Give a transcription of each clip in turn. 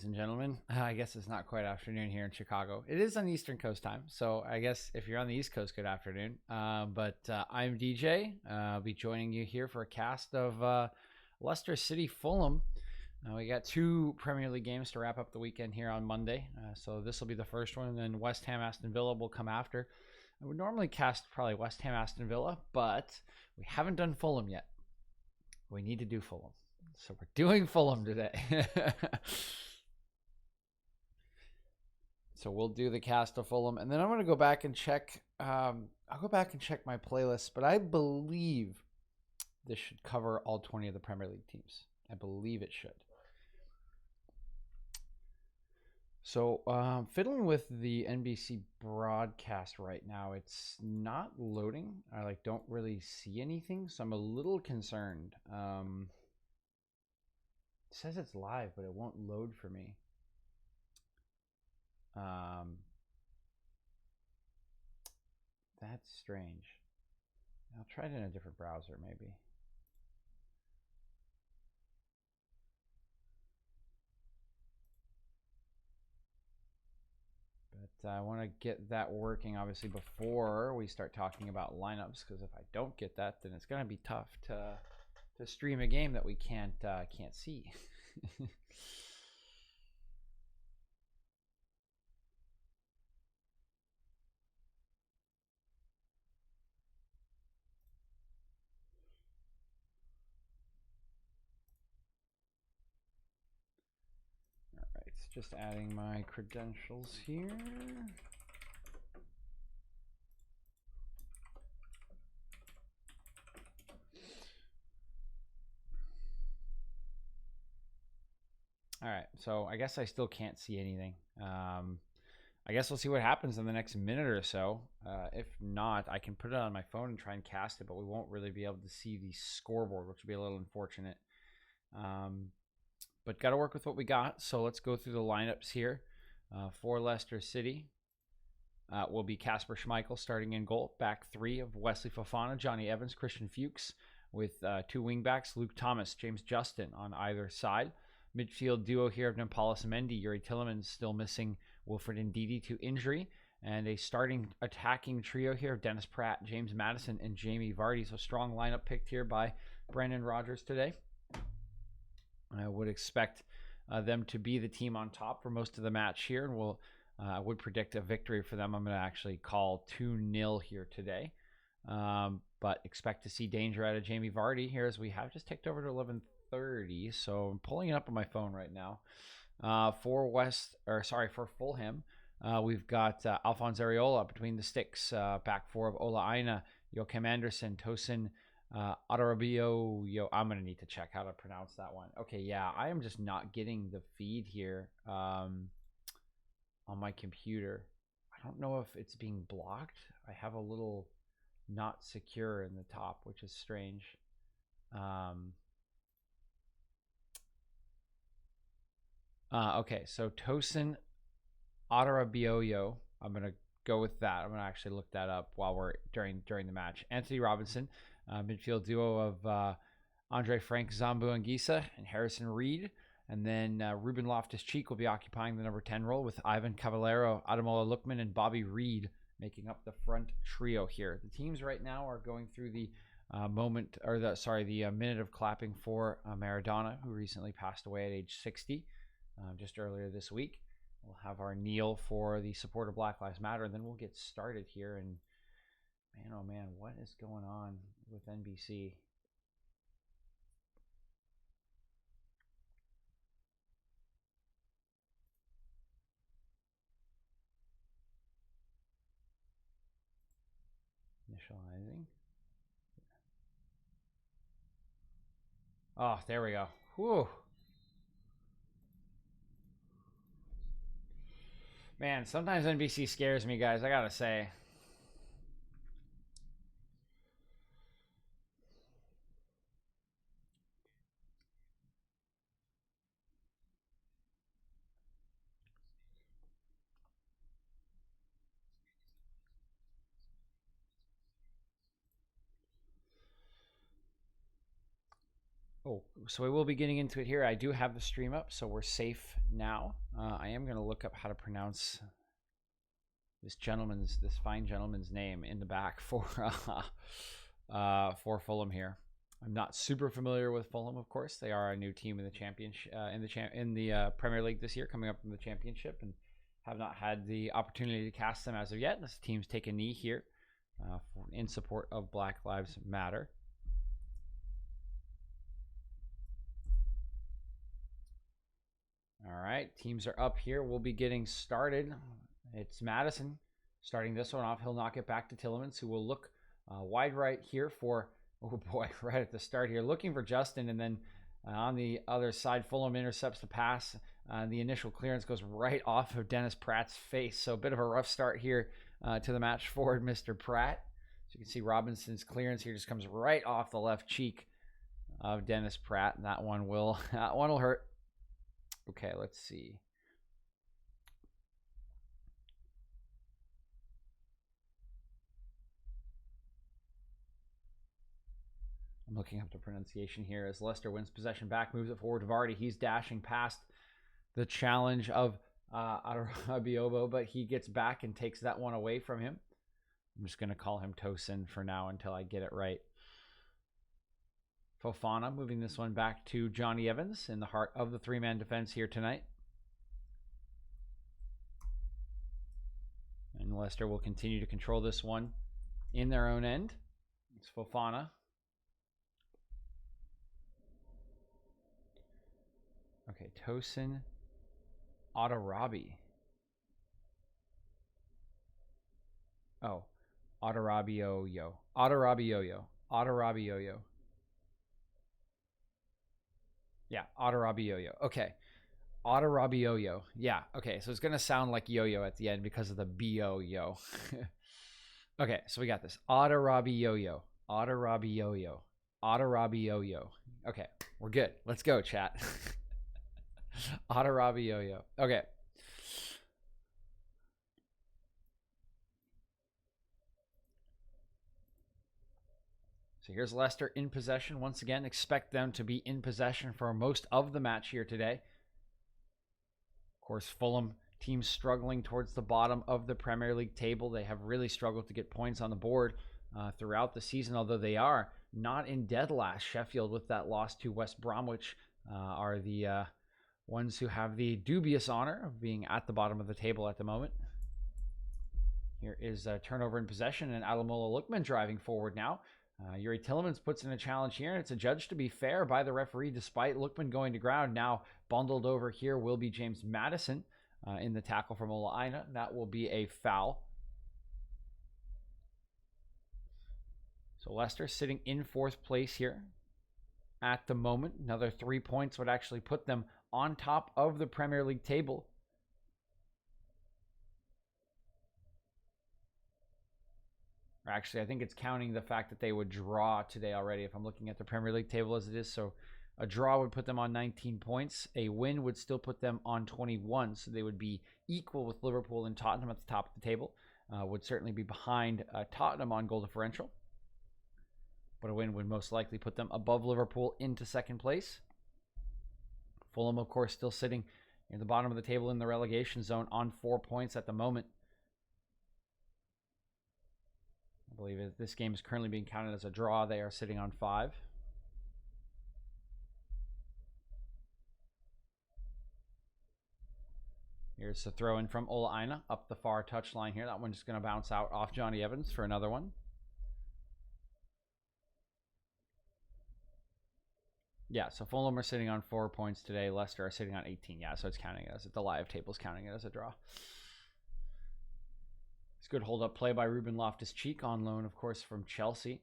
And gentlemen, I guess it's not quite afternoon here in Chicago. It is on the Eastern Coast time, so I guess if you're on the East Coast, good afternoon. But I'm DJ. I'll be joining you here for a cast of Leicester City Fulham. We got two Premier League games to wrap up the weekend here on Monday, so this will be the first one, and then West Ham Aston Villa will come after. I would normally cast probably West Ham Aston Villa, but we haven't done Fulham yet. We need to do Fulham, so we're doing Fulham today. So we'll do the cast of Fulham, and then I'm going to go back and check. I'll go back and check my playlist, but I believe this should cover all 20 of the Premier League teams. I believe it should. So fiddling with the NBC broadcast right now, it's not loading. I don't really see anything, so I'm a little concerned. It says it's live, but it won't load for me. That's strange. I'll try it in a different browser, maybe. But I want to get that working, obviously, before we start talking about lineups, because if I don't get that, then it's going to be tough to stream a game that we can't see. Just adding my credentials here. All right, so I guess I still can't see anything. I guess we'll see what happens in the next minute or so. If not, I can put it on my phone and try and cast it, but we won't really be able to see the scoreboard, which would be a little unfortunate. But got to work with what we got. So let's go through the lineups here. For Leicester City will be Kasper Schmeichel starting in goal. Back three of Wesley Fofana, Johnny Evans, Christian Fuchs, with two wingbacks, Luke Thomas, James Justin on either side. Midfield duo here of Nampalys Mendy, Yuri Tillemans still missing Wilfred Ndidi to injury. And a starting attacking trio here of Dennis Pratt, James Maddison, and Jamie Vardy. So strong lineup picked here by Brendan Rodgers today. I would expect them to be the team on top for most of the match here, and I would predict a victory for them. I'm going to actually call 2-0 here today, but expect to see danger out of Jamie Vardy here as we have just ticked over to 11:30. So I'm pulling it up on my phone right now. For Fulham, we've got Alphonse Areola between the sticks, back four of Ola Aina, Joachim Andersen, Tosin Adarabio. I'm going to need to check how to pronounce that one. Okay, yeah, I am just not getting the feed here on my computer. I don't know if it's being blocked. I have a little not secure in the top, which is strange. Okay, so Tosin Adarabioyo. I'm going to go with that. I'm going to actually look that up while we're during the match. Anthony Robinson. Midfield duo of Andre Frank, Zambu Anguissa, and Harrison Reed. And then Ruben Loftus-Cheek will be occupying the number 10 role with Ivan Cavallero, Ademola Lookman, and Bobby Reed making up the front trio here. The teams right now are going through the minute of clapping for Maradona, who recently passed away at age 60 just earlier this week. We'll have our kneel for the support of Black Lives Matter, and then we'll get started here. And man, oh man, what is going on with NBC? Initializing. Oh, there we go. Whew. Man, sometimes NBC scares me, guys, I gotta say. Cool. So we will be getting into it here. I do have the stream up, so we're safe now. I am going to look up how to pronounce this fine gentleman's name in the back for Fulham here. I'm not super familiar with Fulham, of course. They are a new team in the championship, in the Premier League this year, coming up from the championship, and have not had the opportunity to cast them as of yet. This team's take a knee here in support of Black Lives Matter. All right, teams are up here. We'll be getting started. It's Madison starting this one off. He'll knock it back to Tillemans, who will look wide right here for, oh boy, right at the start here, looking for Justin. And then on the other side, Fulham intercepts the pass. The initial clearance goes right off of Dennis Pratt's face. So a bit of a rough start here to the match for Mr. Pratt. So you can see Robinson's clearance here just comes right off the left cheek of Dennis Pratt. And that one will hurt. Okay, let's see. I'm looking up the pronunciation here as Leicester wins possession back, moves it forward to Vardy. He's dashing past the challenge of Adarabioyo, but he gets back and takes that one away from him. I'm just going to call him Tosin for now until I get it right. Fofana moving this one back to Johnny Evans in the heart of the three-man defense here tonight. And Leicester will continue to control this one in their own end. It's Fofana. Okay, Tosin Adarabioyo. Oh, Adarabioyo. Yeah, Adarabioyo. Okay. Adarabioyo. Yeah, okay. So it's going to sound like yo-yo at the end because of the B-O-yo. Okay, so we got this. Adarabioyo. Okay, we're good. Let's go, chat. Adarabioyo. Okay. So here's Leicester in possession. Once again, expect them to be in possession for most of the match here today. Of course, Fulham team struggling towards the bottom of the Premier League table. They have really struggled to get points on the board throughout the season, although they are not in dead last. Sheffield, with that loss to West Bromwich, are the ones who have the dubious honor of being at the bottom of the table at the moment. Here is a turnover in possession, and Ademola Lookman driving forward now. Yuri Tillemans puts in a challenge here, and it's adjudged to be fair by the referee despite Lookman going to ground. Now bundled over here will be James Maddison in the tackle from Ola Aina. That will be a foul. So Leicester sitting in fourth place here at the moment. Another 3 points would actually put them on top of the Premier League table. Actually, I think it's counting the fact that they would draw today already if I'm looking at the Premier League table as it is. So a draw would put them on 19 points. A win would still put them on 21. So they would be equal with Liverpool and Tottenham at the top of the table. Would certainly be behind Tottenham on goal differential. But a win would most likely put them above Liverpool into second place. Fulham, of course, still sitting in the bottom of the table in the relegation zone on 4 points at the moment. I believe this game is currently being counted as a draw. They are sitting on 5. Here's the throw in from Ola Aina up the far touchline here. That one's just going to bounce out off Johnny Evans for another one. Yeah, so Fulham are sitting on 4 points today. Leicester are sitting on 18. Yeah, so it's counting it as the live table's counting it as a draw. It's good hold-up play by Ruben Loftus-Cheek on loan, of course, from Chelsea.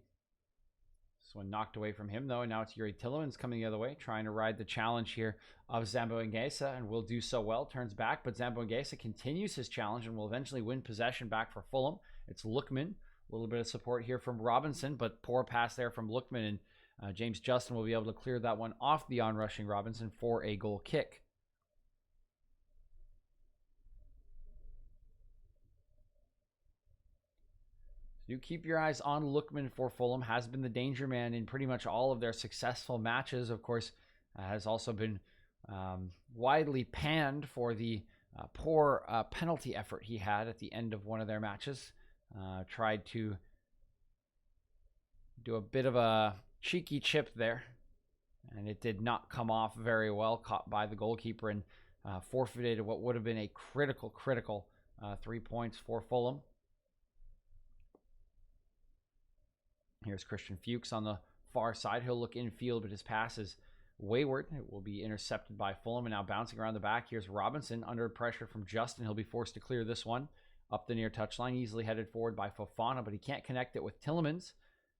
This one knocked away from him, though, and now it's Yuri Tillemans coming the other way, trying to ride the challenge here of Zambo Anguissa, and will do so well. Turns back, but Zambo Anguissa continues his challenge and will eventually win possession back for Fulham. It's Lookman. A little bit of support here from Robinson, but poor pass there from Lookman, and James Justin will be able to clear that one off the onrushing Robinson for a goal kick. Do keep your eyes on Lookman for Fulham. Has been the danger man in pretty much all of their successful matches. Of course, has also been widely panned for the poor penalty effort he had at the end of one of their matches. Tried to do a bit of a cheeky chip there, and it did not come off very well. Caught by the goalkeeper and forfeited what would have been a critical 3 points for Fulham. Here's Christian Fuchs on the far side. He'll look infield, but his pass is wayward. It will be intercepted by Fulham, and now bouncing around the back. Here's Robinson under pressure from Justin. He'll be forced to clear this one up the near touchline. Easily headed forward by Fofana, but he can't connect it with Tielemans.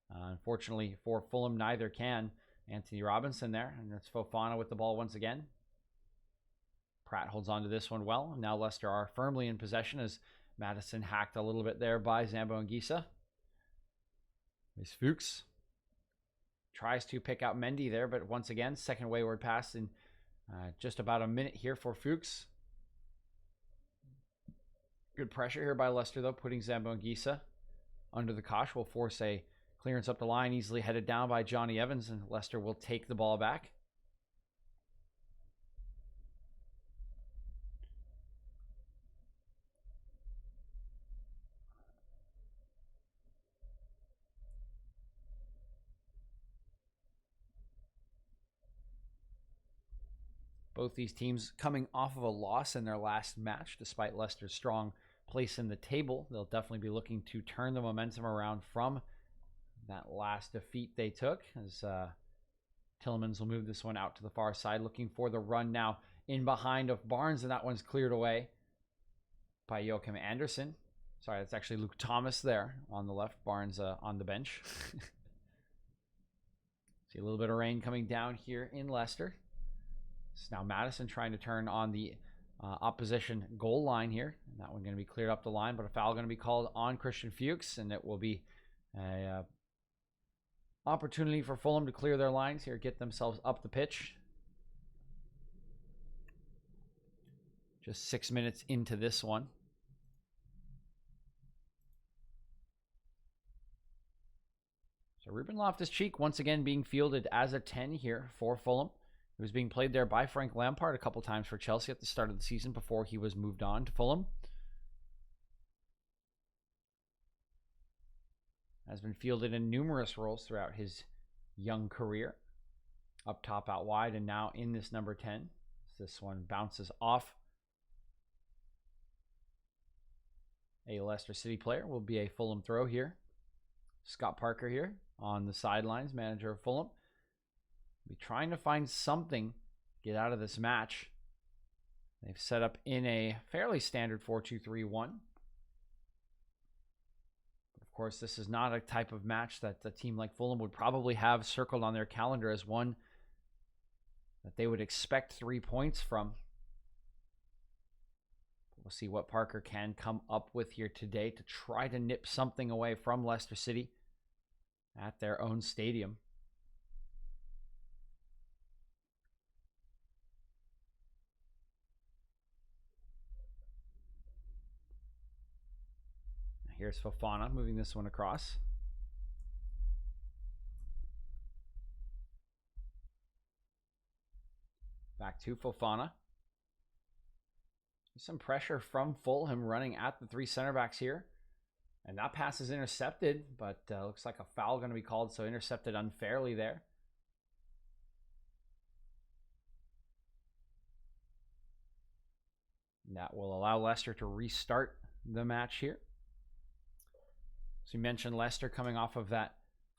Unfortunately for Fulham, neither can. Anthony Robinson there, and that's Fofana with the ball once again. Pratt holds on to this one well. Now Leicester are firmly in possession as Madison hacked a little bit there by Zambo Anguissa. Here's Fuchs. Tries to pick out Mendy there, but once again, second wayward pass in just about a minute here for Fuchs. Good pressure here by Leicester, though, putting Zambo Anguissa under the cosh. Will force a clearance up the line, easily headed down by Johnny Evans, and Leicester will take the ball back. Both these teams coming off of a loss in their last match, despite Leicester's strong place in the table. They'll definitely be looking to turn the momentum around from that last defeat they took, as Tielemans will move this one out to the far side, looking for the run now in behind of Barnes, and that one's cleared away by Joachim Andersen. Sorry, that's actually Luke Thomas there on the left, Barnes on the bench. See a little bit of rain coming down here in Leicester. It's now Madison trying to turn on the opposition goal line here. And that one going to be cleared up the line, but a foul going to be called on Christian Fuchs, and it will be a opportunity for Fulham to clear their lines here, get themselves up the pitch. Just 6 minutes into this one. So Ruben Loftus-Cheek once again being fielded as a 10 here for Fulham. He was being played there by Frank Lampard a couple times for Chelsea at the start of the season before he was moved on to Fulham. Has been fielded in numerous roles throughout his young career. Up top, out wide, and now in this number 10. This one bounces off a Leicester City player. Will be a Fulham throw here. Scott Parker here on the sidelines, manager of Fulham. Be trying to find something get out of this match. They've set up in a fairly standard 4-2-3-1. Of course, this is not a type of match that a team like Fulham would probably have circled on their calendar as one that they would expect 3 points from. We'll see what Parker can come up with here today to try to nip something away from Leicester City at their own stadium. Here's Fofana moving this one across. Back to Fofana. Some pressure from Fulham running at the three center backs here. And that pass is intercepted, but looks like a foul going to be called, so intercepted unfairly there. And that will allow Leicester to restart the match here. So you mentioned Leicester coming off of that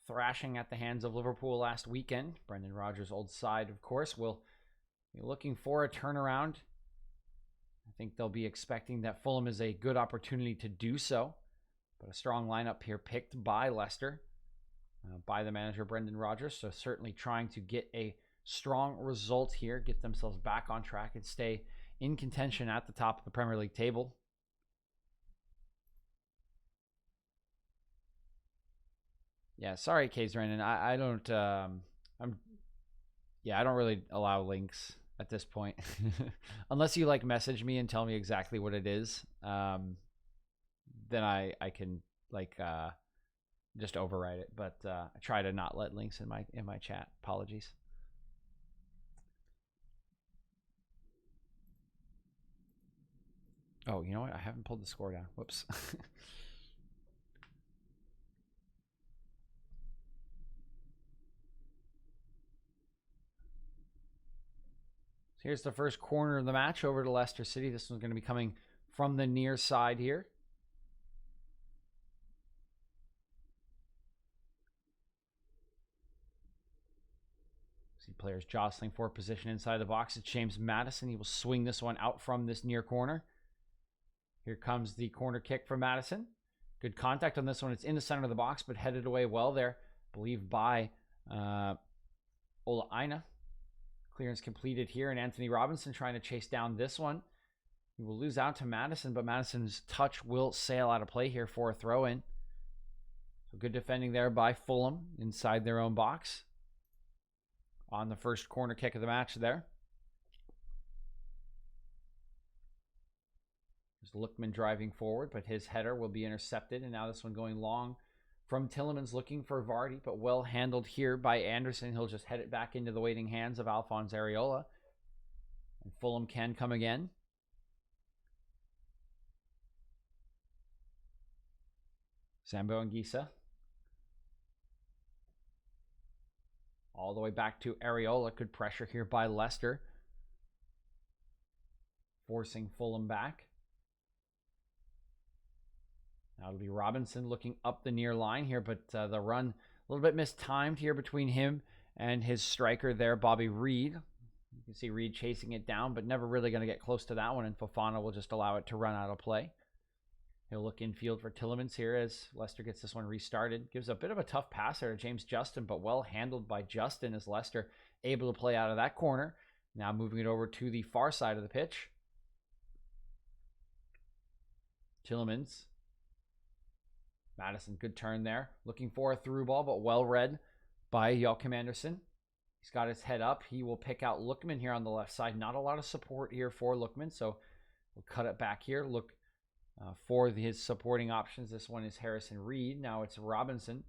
thrashing at the hands of Liverpool last weekend. Brendan Rodgers' old side, of course, will be looking for a turnaround. I think they'll be expecting that Fulham is a good opportunity to do so. But a strong lineup here picked by Leicester, by the manager Brendan Rodgers. So certainly trying to get a strong result here, get themselves back on track and stay in contention at the top of the Premier League table. Yeah, sorry, Kazran, I don't. I don't really allow links at this point, unless you like message me and tell me exactly what it is. Then I can like just overwrite it. But I try to not let links in my chat. Apologies. Oh, you know what? I haven't pulled the score down. Whoops. Here's the first corner of the match over to Leicester City. This one's going to be coming from the near side here. See players jostling for position inside the box. It's James Madison. He will swing this one out from this near corner. Here comes the corner kick from Madison. Good contact on this one. It's in the center of the box, but headed away well there. I believe by Ola Aina. Clearance completed here, and Anthony Robinson trying to chase down this one. He will lose out to Madison, but Madison's touch will sail out of play here for a throw-in. So good defending there by Fulham inside their own box on the first corner kick of the match there. There's Lookman driving forward, but his header will be intercepted, and now this one going long from Tillemans looking for Vardy, but well handled here by Anderson. He'll just head it back into the waiting hands of Alphonse Areola. And Fulham can come again. Zambo Anguissa. All the way back to Areola. Good pressure here by Leicester. Forcing Fulham back. Now it'll be Robinson looking up the near line here, but the run a little bit mistimed here between him and his striker there, Bobby Reed. You can see Reed chasing it down, but never really going to get close to that one, and Fofana will just allow it to run out of play. He'll look infield for Tillemans here as Leicester gets this one restarted. Gives a bit of a tough pass there to James Justin, but well handled by Justin as Leicester able to play out of that corner. Now moving it over to the far side of the pitch. Tillemans. Madison, good turn there. Looking for a through ball, but well read by Joachim Andersen. He's got his head up. He will pick out Lookman here on the left side. Not a lot of support here for Lookman, so we'll cut it back here. Look for his supporting options. This one is Harrison Reed. Now it's Robinson.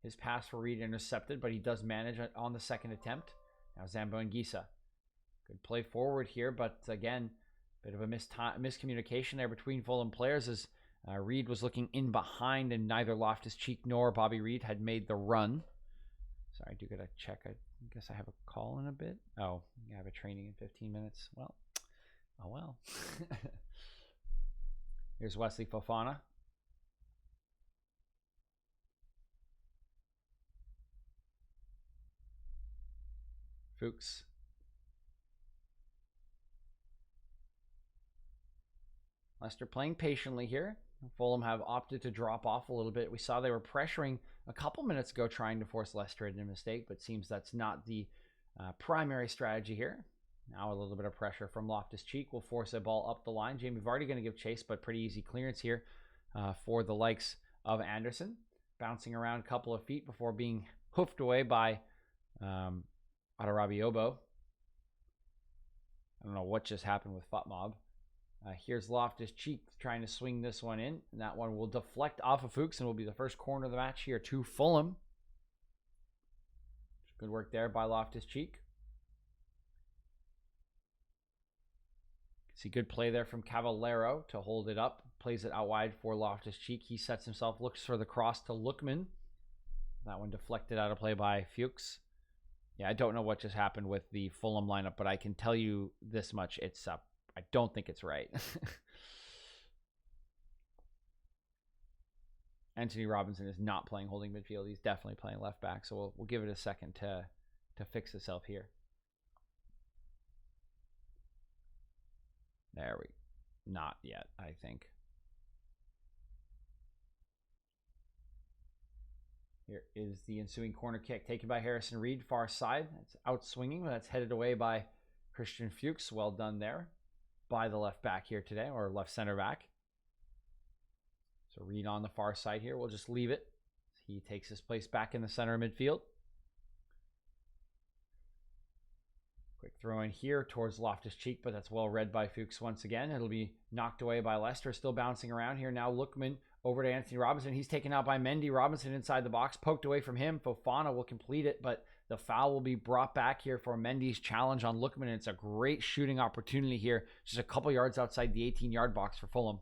His pass for Reed intercepted, but he does manage it on the second attempt. Now Zambo Anguissa. Good play forward here, but again, bit of a miscommunication there between Fulham players as Reed was looking in behind, and neither Loftus-Cheek nor Bobby Reed had made the run. Sorry, I do got to check. I guess I have a call in a bit. Oh, I have a training in 15 minutes. Well, oh well. Here's Wesley Fofana. Fuchs. Leicester playing patiently here. Fulham have opted to drop off a little bit. We saw they were pressuring a couple minutes ago trying to force Leicester into a mistake, but seems that's not the primary strategy here. Now a little bit of pressure from Loftus-Cheek will force a ball up the line. Jamie Vardy going to give chase, but pretty easy clearance here for the likes of Anderson. Bouncing around a couple of feet before being hoofed away by Adarabi Obo. I don't know what just happened with Futmob. Here's Loftus-Cheek trying to swing this one in, and that one will deflect off of Fuchs and will be the first corner of the match here to Fulham. Good work there by Loftus-Cheek. See good play there from Cavallero to hold it up. Plays it out wide for Loftus-Cheek. He sets himself, looks for the cross to Lookman. That one deflected out of play by Fuchs. Yeah, I don't know what just happened with the Fulham lineup, but I can tell you this much. It's up. I don't think it's right. Anthony Robinson is not playing holding midfield. He's definitely playing left back. So we'll give it a second to fix itself here. There we not yet, I think. Here is the ensuing corner kick taken by Harrison Reed, far side. It's out swinging, but that's headed away by Christian Fuchs. Well done there by the left back here today, or left center back. So Reed on the far side here. We'll just leave it. He takes his place back in the center of midfield. Quick throw in here towards Loftus-Cheek, but that's well read by Fuchs once again. It'll be knocked away by Leicester, still bouncing around here. Now Lookman Over to Anthony Robinson. He's taken out by Mendy. Robinson inside the box, poked away from him. Fofana will complete it, but the foul will be brought back here for Mendy's challenge on Lookman. And it's a great shooting opportunity here, just a couple yards outside the 18-yard box for Fulham.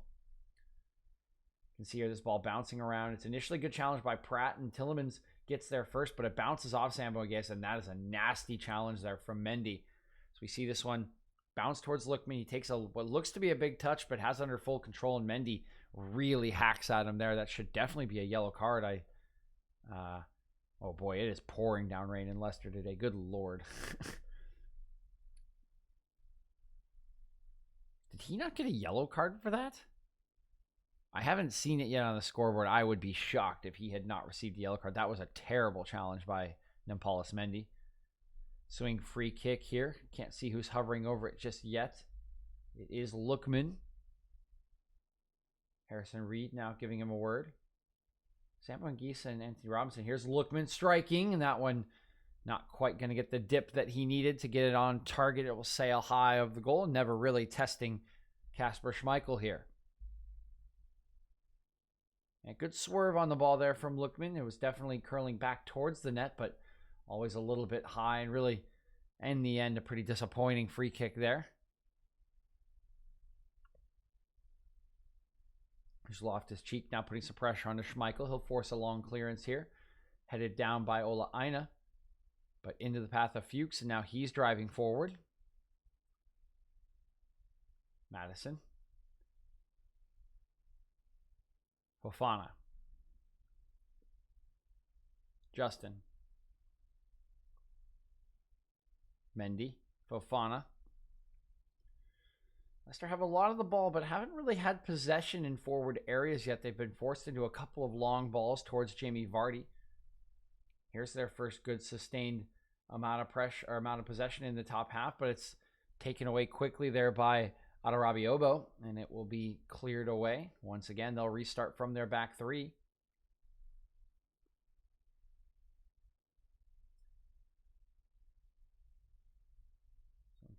You can see here this ball bouncing around. It's initially a good challenge by Pratt, and Tillemans gets there first, but it bounces off Sambogues, and that is a nasty challenge there from Mendy. So we see this one bounce towards Lookman. He takes what looks to be a big touch, but has under full control, and Mendy really hacks at him there. That should definitely be a yellow card. Oh boy, it is pouring down rain in Leicester today. Good Lord. Did he not get a yellow card for that? I haven't seen it yet on the scoreboard. I would be shocked if he had not received a yellow card. That was a terrible challenge by Nampalys Mendy. Swing free kick here. Can't see who's hovering over it just yet. It is Lookman. Harrison Reed now giving him a word. Sambogues and Anthony Robinson. Here's Lookman striking, and that one not quite going to get the dip that he needed to get it on target. It will sail high of the goal, never really testing Kasper Schmeichel here. And good swerve on the ball there from Lookman. It was definitely curling back towards the net, but always a little bit high, and really, in the end, a pretty disappointing free kick there. Here's Loftus-Cheek now putting some pressure onto Schmeichel. He'll force a long clearance here. Headed down by Ola Aina, but into the path of Fuchs, and now he's driving forward. Madison. Fofana. Justin. Mendy. Fofana. Leicester have a lot of the ball, but haven't really had possession in forward areas yet. They've been forced into a couple of long balls towards Jamie Vardy. Here's their first good sustained amount of pressure or amount of possession in the top half, but it's taken away quickly there by Adarabioyo, and it will be cleared away. Once again, they'll restart from their back three.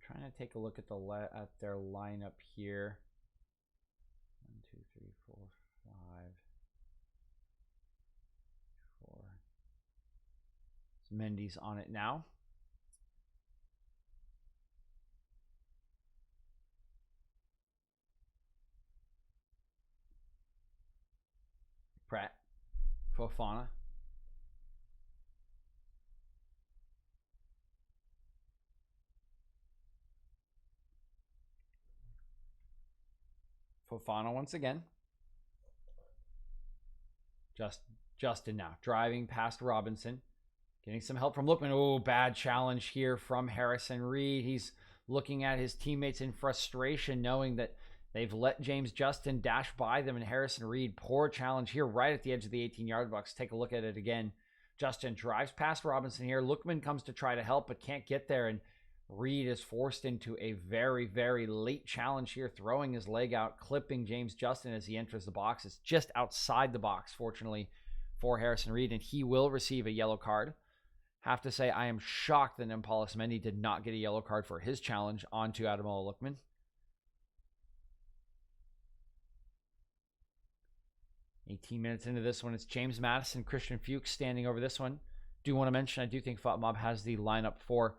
Trying to take a look at at their lineup here. 1, 2, 3, 4, 5, 4. So Mendy's on it now. Pratt, Fofana. Fofana once again. Justin now driving past Robinson. Getting some help from Lookman. Oh, bad challenge here from Harrison Reed. He's looking at his teammates in frustration, knowing that they've let James Justin dash by them, and Harrison Reed, poor challenge here right at the edge of the 18-yard box. Take a look at it again. Justin drives past Robinson here. Lookman comes to try to help, but can't get there, and Reed is forced into a very, very late challenge here, throwing his leg out, clipping James Justin as he enters the box. It's just outside the box, fortunately, for Harrison Reed, and he will receive a yellow card. Have to say, I am shocked that Nampalys Mendy did not get a yellow card for his challenge onto Ademola Lookman. 18 minutes into this one, it's James Madison, Christian Fuchs standing over this one. Do want to mention, I do think FotMob has the lineup for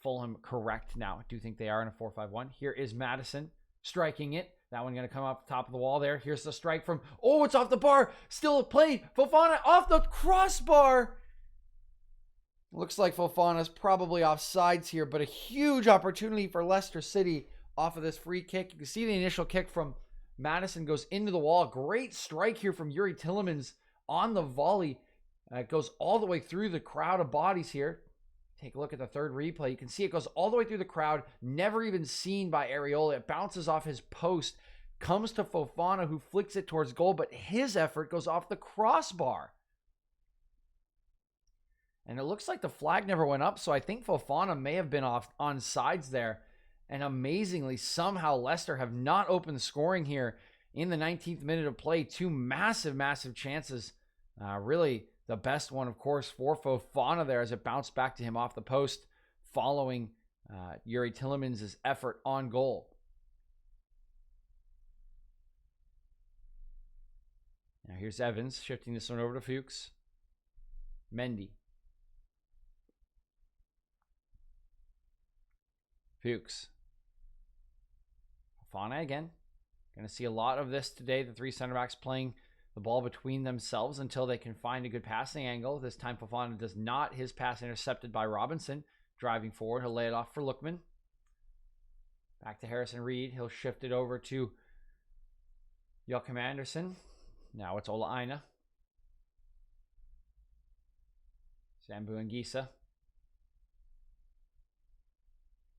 Fulham correct now. I do think they are in a 4-5-1. Here is Madison striking it. That one going to come off the top of the wall there. Here's the strike from, oh, it's off the bar. Still played. Fofana off the crossbar. Looks like Fofana's probably offsides here, but a huge opportunity for Leicester City off of this free kick. You can see the initial kick from Madison goes into the wall. Great strike here from Youri Tillemans on the volley. It goes all the way through the crowd of bodies here. Take a look at the third replay. You can see it goes all the way through the crowd, never even seen by Areola. It bounces off his post, comes to Fofana, who flicks it towards goal, but his effort goes off the crossbar. And it looks like the flag never went up, so I think Fofana may have been off on sides there. And amazingly, somehow Leicester have not opened scoring here in the 19th minute of play. Two massive, massive chances. Really the best one, of course, for Fofana there as it bounced back to him off the post following Youri Tillemans' effort on goal. Now here's Evans shifting this one over to Fuchs. Mendy. Fuchs. Fofana again. Going to see a lot of this today. The three center backs playing the ball between themselves until they can find a good passing angle. This time Fofana does not. His pass intercepted by Robinson. Driving forward, he'll lay it off for Lookman. Back to Harrison Reed. He'll shift it over to Joachim Andersen. Now it's Ola Aina. Zambu Anguissa.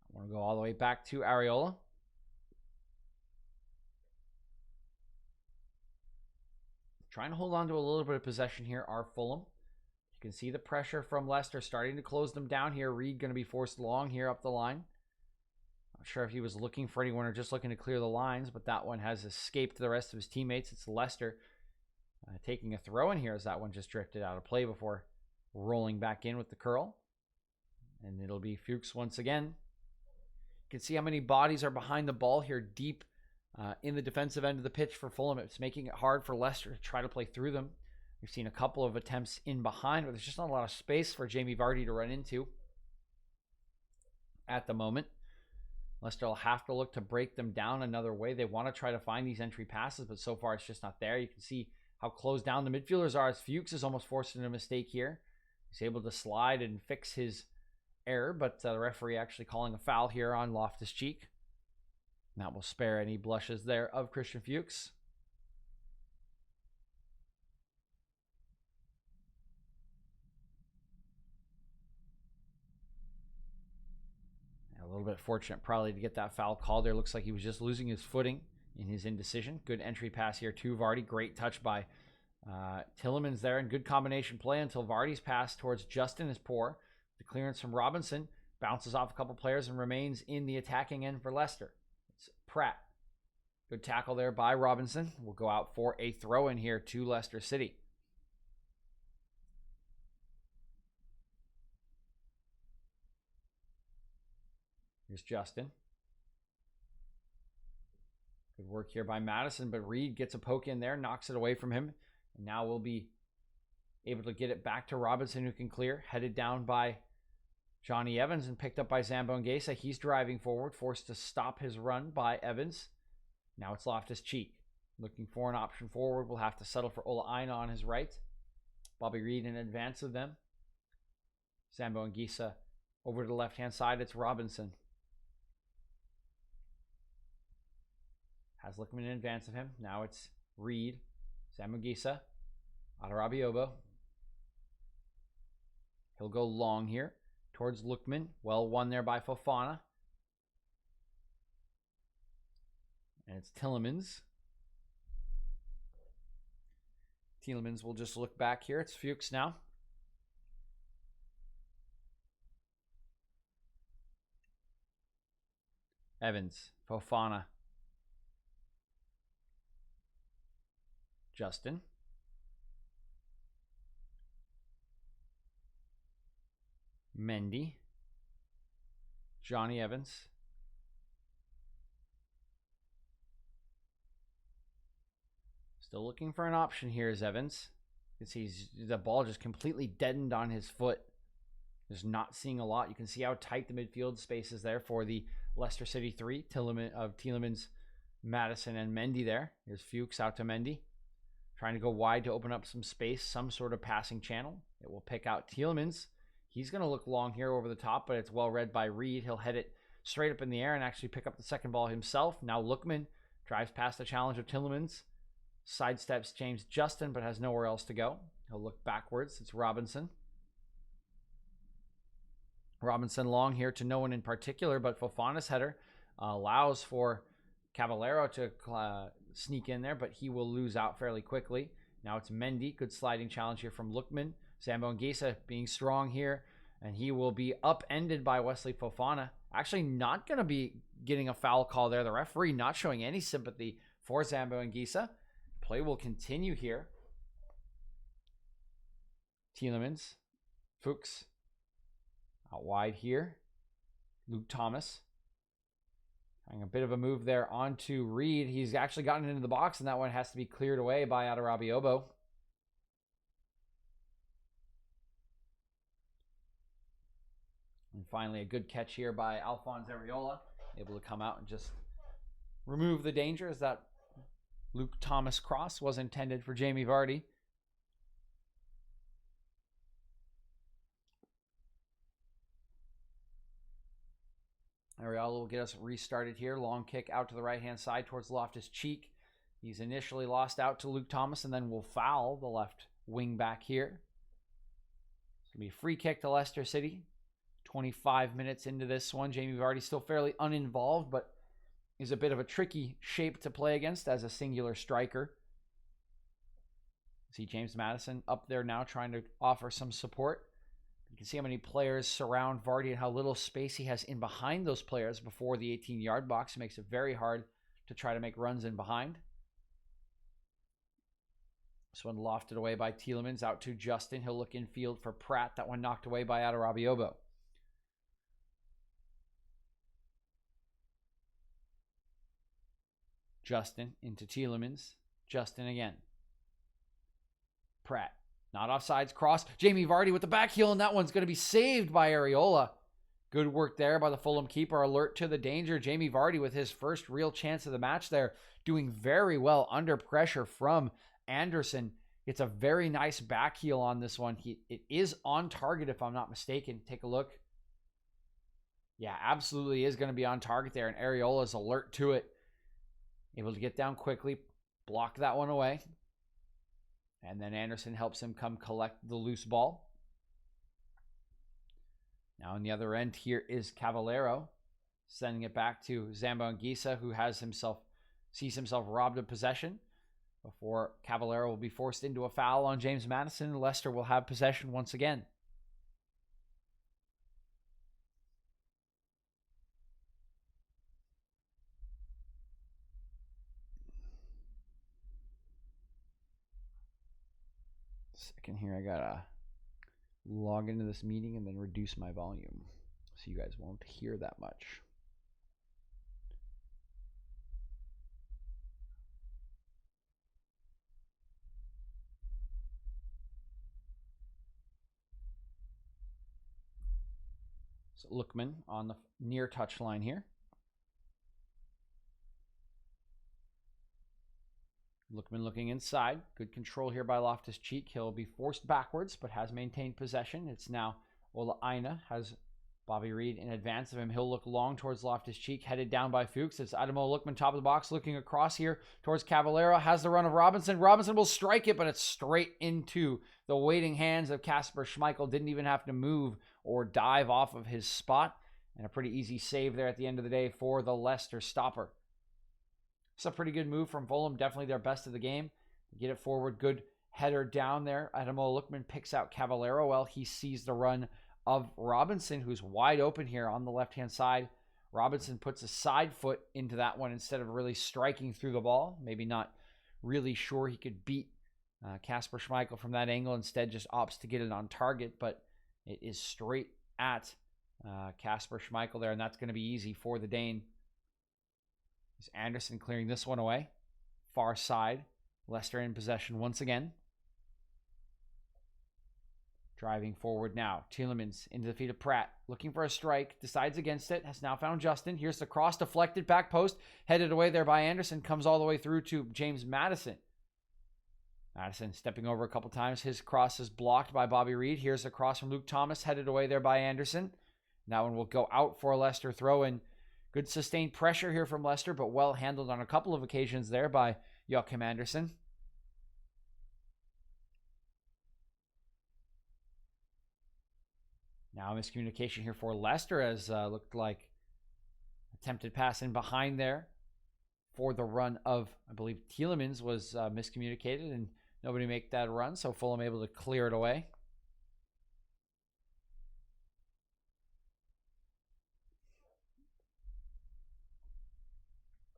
I want to go all the way back to Areola. Trying to hold on to a little bit of possession here are Fulham. You can see the pressure from Leicester starting to close them down here. Reed going to be forced long here up the line. Not sure if he was looking for anyone or just looking to clear the lines, but that one has escaped the rest of his teammates. It's Leicester taking a throw in here as that one just drifted out of play before rolling back in with the curl. And it'll be Fuchs once again. You can see how many bodies are behind the ball here deep in the defensive end of the pitch for Fulham. It's making it hard for Leicester to try to play through them. We've seen a couple of attempts in behind, but there's just not a lot of space for Jamie Vardy to run into at the moment. Leicester will have to look to break them down another way. They want to try to find these entry passes, but so far it's just not there. You can see how closed down the midfielders are as Fuchs is almost forcing a mistake here. He's able to slide and fix his error, but the referee actually calling a foul here on Loftus-Cheek. That will spare any blushes there of Christian Fuchs. A little bit fortunate probably to get that foul called there. Looks like he was just losing his footing in his indecision. Good entry pass here to Vardy. Great touch by Tielemans there, and good combination play until Vardy's pass towards Justin is poor. The clearance from Robinson bounces off a couple players and remains in the attacking end for Leicester. It's Pratt. Good tackle there by Robinson. We'll go out for a throw in here to Leicester City. Here's Justin. Good work here by Madison, but Reed gets a poke in there, knocks it away from him. And now we'll be able to get it back to Robinson, who can clear. Headed down by Johnny Evans and picked up by Zambo Anguissa. He's driving forward, forced to stop his run by Evans. Now it's Loftus-Cheek. Looking for an option forward. We'll have to settle for Ola Aina on his right. Bobby Reed in advance of them. Zambo Anguissa over to the left-hand side. It's Robinson. Has Lookman in advance of him. Now it's Reed. Zambo Anguissa. Adarabioyo. He'll go long here towards Lookman. Well won there by Fofana. And it's Tielemans. Tielemans will just look back here. It's Fuchs now. Evans. Fofana. Justin. Mendy. Johnny Evans. Still looking for an option here is Evans. You can see the ball just completely deadened on his foot. Just not seeing a lot. You can see how tight the midfield space is there for the Leicester City 3. Tielemans, Madison, and Mendy there. Here's Fuchs out to Mendy. Trying to go wide to open up some space, some sort of passing channel. It will pick out Tielemans. He's going to look long here over the top, but it's well read by Reed. He'll head it straight up in the air and actually pick up the second ball himself. Now Lookman drives past the challenge of Tielemans. Sidesteps James Justin, but has nowhere else to go. He'll look backwards. It's Robinson. Robinson long here to no one in particular, but Fofana's header allows for Caballero to sneak in there, but he will lose out fairly quickly. Now it's Mendy. Good sliding challenge here from Lookman. Zambo Anguissa being strong here, and he will be upended by Wesley Fofana. Actually not going to be getting a foul call there. The referee not showing any sympathy for Zambo Anguissa. Play will continue here. Tielemans. Fuchs. Out wide here. Luke Thomas. Trying a bit of a move there onto Reed. He's actually gotten into the box, and that one has to be cleared away by Adarabioyo. And finally, a good catch here by Alphonse Areola, able to come out and just remove the danger, as that Luke Thomas cross was intended for Jamie Vardy. Areola will get us restarted here. Long kick out to the right-hand side towards Loftus-Cheek. He's initially lost out to Luke Thomas and then will foul the left wing back here. It's going to be a free kick to Leicester City. 25 minutes into this one. Jamie Vardy still fairly uninvolved, but is a bit of a tricky shape to play against as a singular striker. See James Maddison up there now trying to offer some support. You can see how many players surround Vardy and how little space he has in behind those players before the 18-yard box. It makes it very hard to try to make runs in behind. This one lofted away by Tielemans out to Justin. He'll look infield for Pratt. That one knocked away by Adarabioyo. Justin into Tielemans. Justin again. Pratt. Not offsides, cross. Jamie Vardy with the back heel, and that one's going to be saved by Areola. Good work there by the Fulham keeper. Alert to the danger. Jamie Vardy with his first real chance of the match there. Doing very well under pressure from Anderson. It's a very nice back heel on this one. It is on target if I'm not mistaken. Take a look. Yeah, absolutely is going to be on target there, and Areola's alert to it. Able to get down quickly. Block that one away. And then Anderson helps him come collect the loose ball. Now on the other end here is Cavallero, sending it back to Zambangisa, who sees himself robbed of possession before Cavallero will be forced into a foul on James Maddison. Leicester will have possession once again. Second here, I gotta log into this meeting and then reduce my volume so you guys won't hear that much. So Lookman on the near touch line here. Lookman looking inside. Good control here by Loftus-Cheek. He'll be forced backwards, but has maintained possession. It's now Ola Aina has Bobby Reed in advance of him. He'll look long towards Loftus-Cheek, headed down by Fuchs. It's Ademola Lookman, top of the box, looking across here towards Cavallero. Has the run of Robinson. Robinson will strike it, but it's straight into the waiting hands of Kasper Schmeichel. Didn't even have to move or dive off of his spot. And a pretty easy save there at the end of the day for the Leicester stopper. It's a pretty good move from Fulham. Definitely their best of the game. Get it forward. Good header down there. Ademola Lookman picks out Cavallero while he sees the run of Robinson, who's wide open here on the left-hand side. Robinson puts a side foot into that one instead of really striking through the ball. Maybe not really sure he could beat Kasper Schmeichel from that angle. Instead, just opts to get it on target, but it is straight at Kasper Schmeichel there, and that's going to be easy for the Dane. Is Anderson clearing this one away. Far side. Leicester in possession once again. Driving forward now. Tielemans into the feet of Pratt. Looking for a strike. Decides against it. Has now found Justin. Here's the cross deflected. Back post. Headed away there by Anderson. Comes all the way through to James Maddison. Maddison stepping over a couple times. His cross is blocked by Bobby Reed. Here's a cross from Luke Thomas. Headed away there by Anderson. That one will go out for a Leicester throw-in. Good sustained pressure here from Leicester, but well handled on a couple of occasions there by Joachim Anderson. Now miscommunication here for Leicester, as looked like attempted pass in behind there for the run of, I believe, Tielemans was miscommunicated and nobody make that run, so Fulham able to clear it away.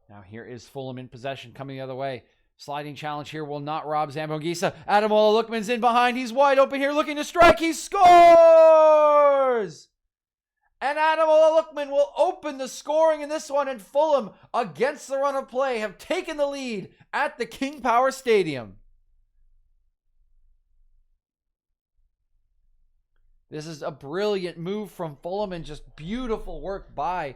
Now here is Fulham in possession, coming the other way. Sliding challenge here will not rob Zambangisa. Ademola Lookman's in behind. He's wide open here looking to strike. He scores! And Ademola Lookman will open the scoring in this one, and Fulham, against the run of play, have taken the lead at the King Power Stadium. This is a brilliant move from Fulham and just beautiful work by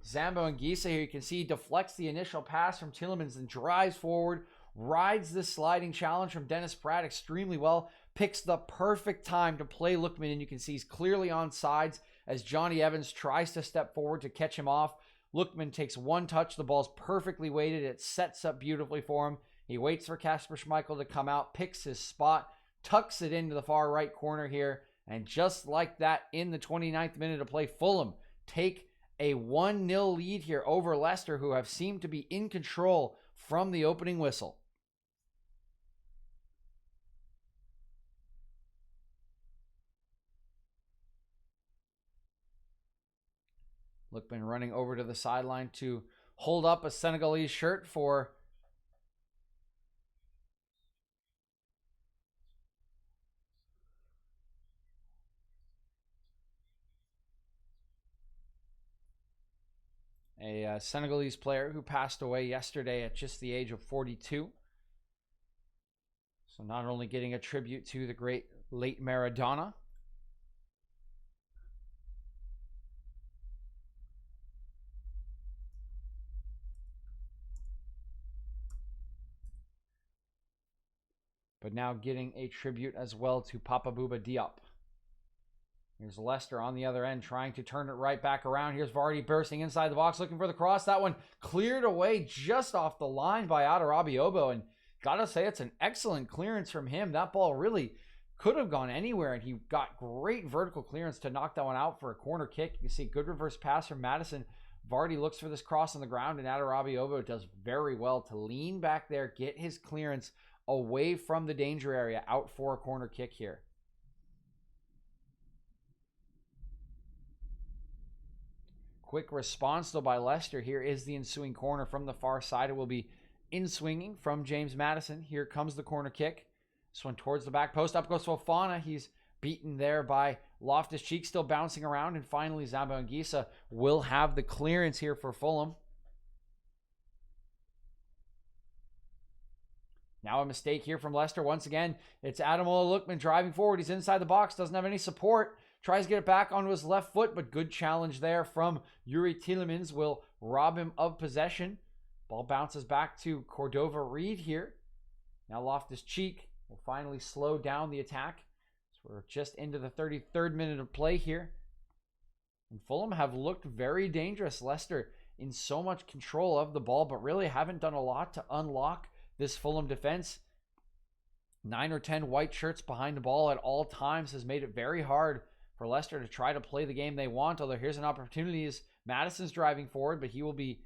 Zambo Anguissa here. You can see he deflects the initial pass from Tielemans and drives forward, rides the sliding challenge from Dennis Pratt extremely well, picks the perfect time to play Lookman, and you can see he's clearly on sides as Johnny Evans tries to step forward to catch him off. Lookman takes one touch, the ball's perfectly weighted, it sets up beautifully for him. He waits for Kasper Schmeichel to come out, picks his spot, tucks it into the far right corner here, and just like that, in the 29th minute of play, Fulham take a 1-0 lead here over Leicester, who have seemed to be in control from the opening whistle. Lookman running over to the sideline to hold up a Senegalese shirt for a Senegalese player who passed away yesterday at just the age of 42. So not only getting a tribute to the great late Maradona, but now getting a tribute as well to Papa Bouba Diop. Here's Leicester on the other end trying to turn it right back around. Here's Vardy bursting inside the box looking for the cross. That one cleared away just off the line by Adarabi Obo, and gotta say it's an excellent clearance from him. That ball really could have gone anywhere, and he got great vertical clearance to knock that one out for a corner kick. You can see good reverse pass from Madison. Vardy looks for this cross on the ground, and Adarabi Obo does very well to lean back there, get his clearance away from the danger area, out for a corner kick here. Quick response, though, by Leicester. Here is the ensuing corner from the far side. It will be in-swinging from James Madison. Here comes the corner kick. This one towards the back post. Up goes Fofana. He's beaten there by Loftus-Cheek, still bouncing around. And finally, Zambo Anguissa will have the clearance here for Fulham. Now a mistake here from Leicester. Once again, it's Ademola Lookman driving forward. He's inside the box, doesn't have any support. Tries to get it back onto his left foot, but good challenge there from Yuri Tielemans will rob him of possession. Ball bounces back to Cordova Reed here. Now Loftus-Cheek will finally slow down the attack. So we're just into the 33rd minute of play here. And Fulham have looked very dangerous. Leicester in so much control of the ball, but really haven't done a lot to unlock this Fulham defense. 9 or 10 white shirts behind the ball at all times has made it very hard for Leicester to try to play the game they want. Although here's an opportunity as Madison's driving forward, but he will be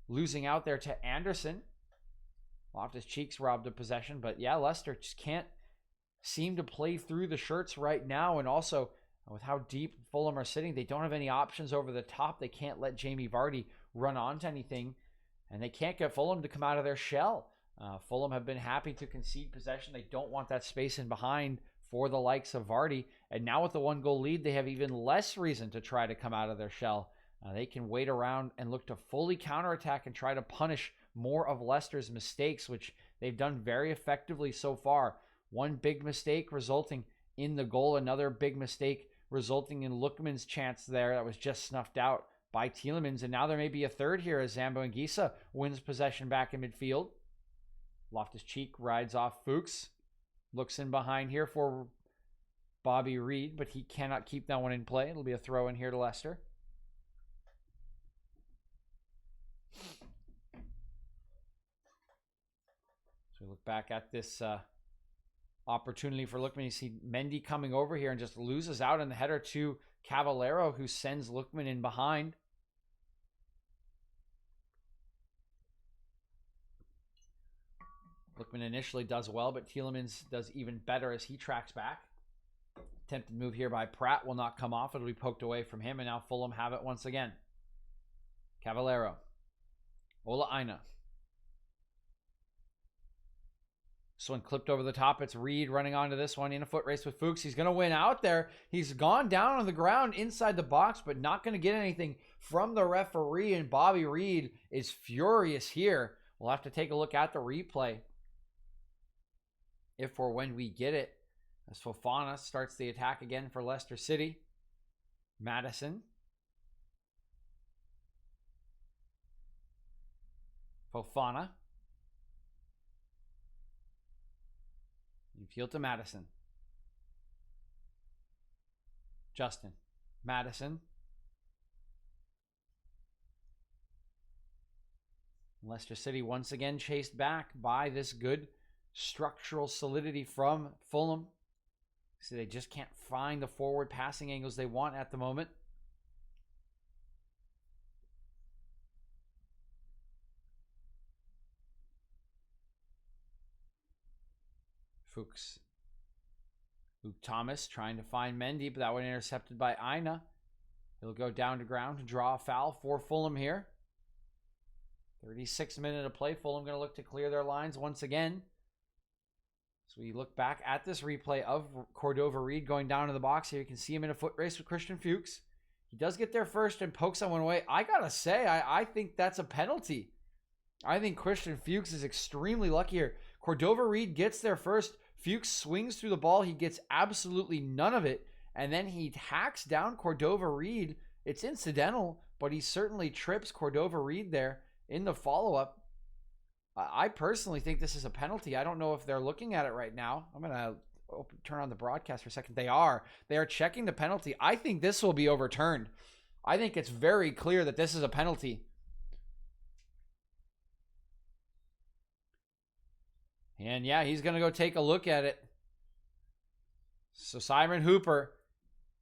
losing out there to Anderson. Loftus-Cheek's robbed of possession, but yeah, Leicester just can't seem to play through the shirts right now. And also, with how deep Fulham are sitting, they don't have any options over the top. They can't let Jamie Vardy run onto anything, and they can't get Fulham to come out of their shell. Fulham have been happy to concede possession. They don't want that space in behind for the likes of Vardy. And now with the 1-goal lead, they have even less reason to try to come out of their shell. They can wait around and look to fully counterattack and try to punish more of Leicester's mistakes, which they've done very effectively so far. One big mistake resulting in the goal, another big mistake resulting in Lookman's chance there that was just snuffed out by Tielemans. And now there may be a third here as Zambo Anguissa wins possession back in midfield. Loftus-Cheek rides off Fuchs. Looks in behind here for Bobby Reed, but he cannot keep that one in play. It'll be a throw in here to Leicester. So we look back at this opportunity for Lookman. You see Mendy coming over here and just loses out in the header to Cavallero, who sends Lookman in behind. Lookman initially does well, but Tielemans does even better as he tracks back. Attempted move here by Pratt will not come off. It'll be poked away from him, and now Fulham have it once again. Cavallero. Ola Aina. This one clipped over the top. It's Reed running onto this one in a foot race with Fuchs. He's going to win out there. He's gone down on the ground inside the box, but not going to get anything from the referee. And Bobby Reed is furious here. We'll have to take a look at the replay if or when we get it. As Fofana starts the attack again for Leicester City. Madison. Fofana. Infield to Madison. Justin. Madison. Leicester City once again chased back by this good structural solidity from Fulham. So they just can't find the forward passing angles they want at the moment. Fuchs. Luke Thomas trying to find Mendy, but that one intercepted by Aina. He'll go down to ground to draw a foul for Fulham here. 36 minutes of play. Fulham going to look to clear their lines once again. So we look back at this replay of Cordova Reed going down to the box here. You can see him in a foot race with Christian Fuchs. He does get there first and pokes that one away. I got to say, I think that's a penalty. I think Christian Fuchs is extremely lucky here. Cordova Reed gets there first. Fuchs swings through the ball. He gets absolutely none of it. And then he hacks down Cordova Reed. It's incidental, but he certainly trips Cordova Reed there in the follow-up. I personally think this is a penalty. I don't know if they're looking at it right now. I'm going to turn on the broadcast for a second. They are checking the penalty. I think this will be overturned. I think it's very clear that this is a penalty. And yeah, he's going to go take a look at it. So Simon Hooper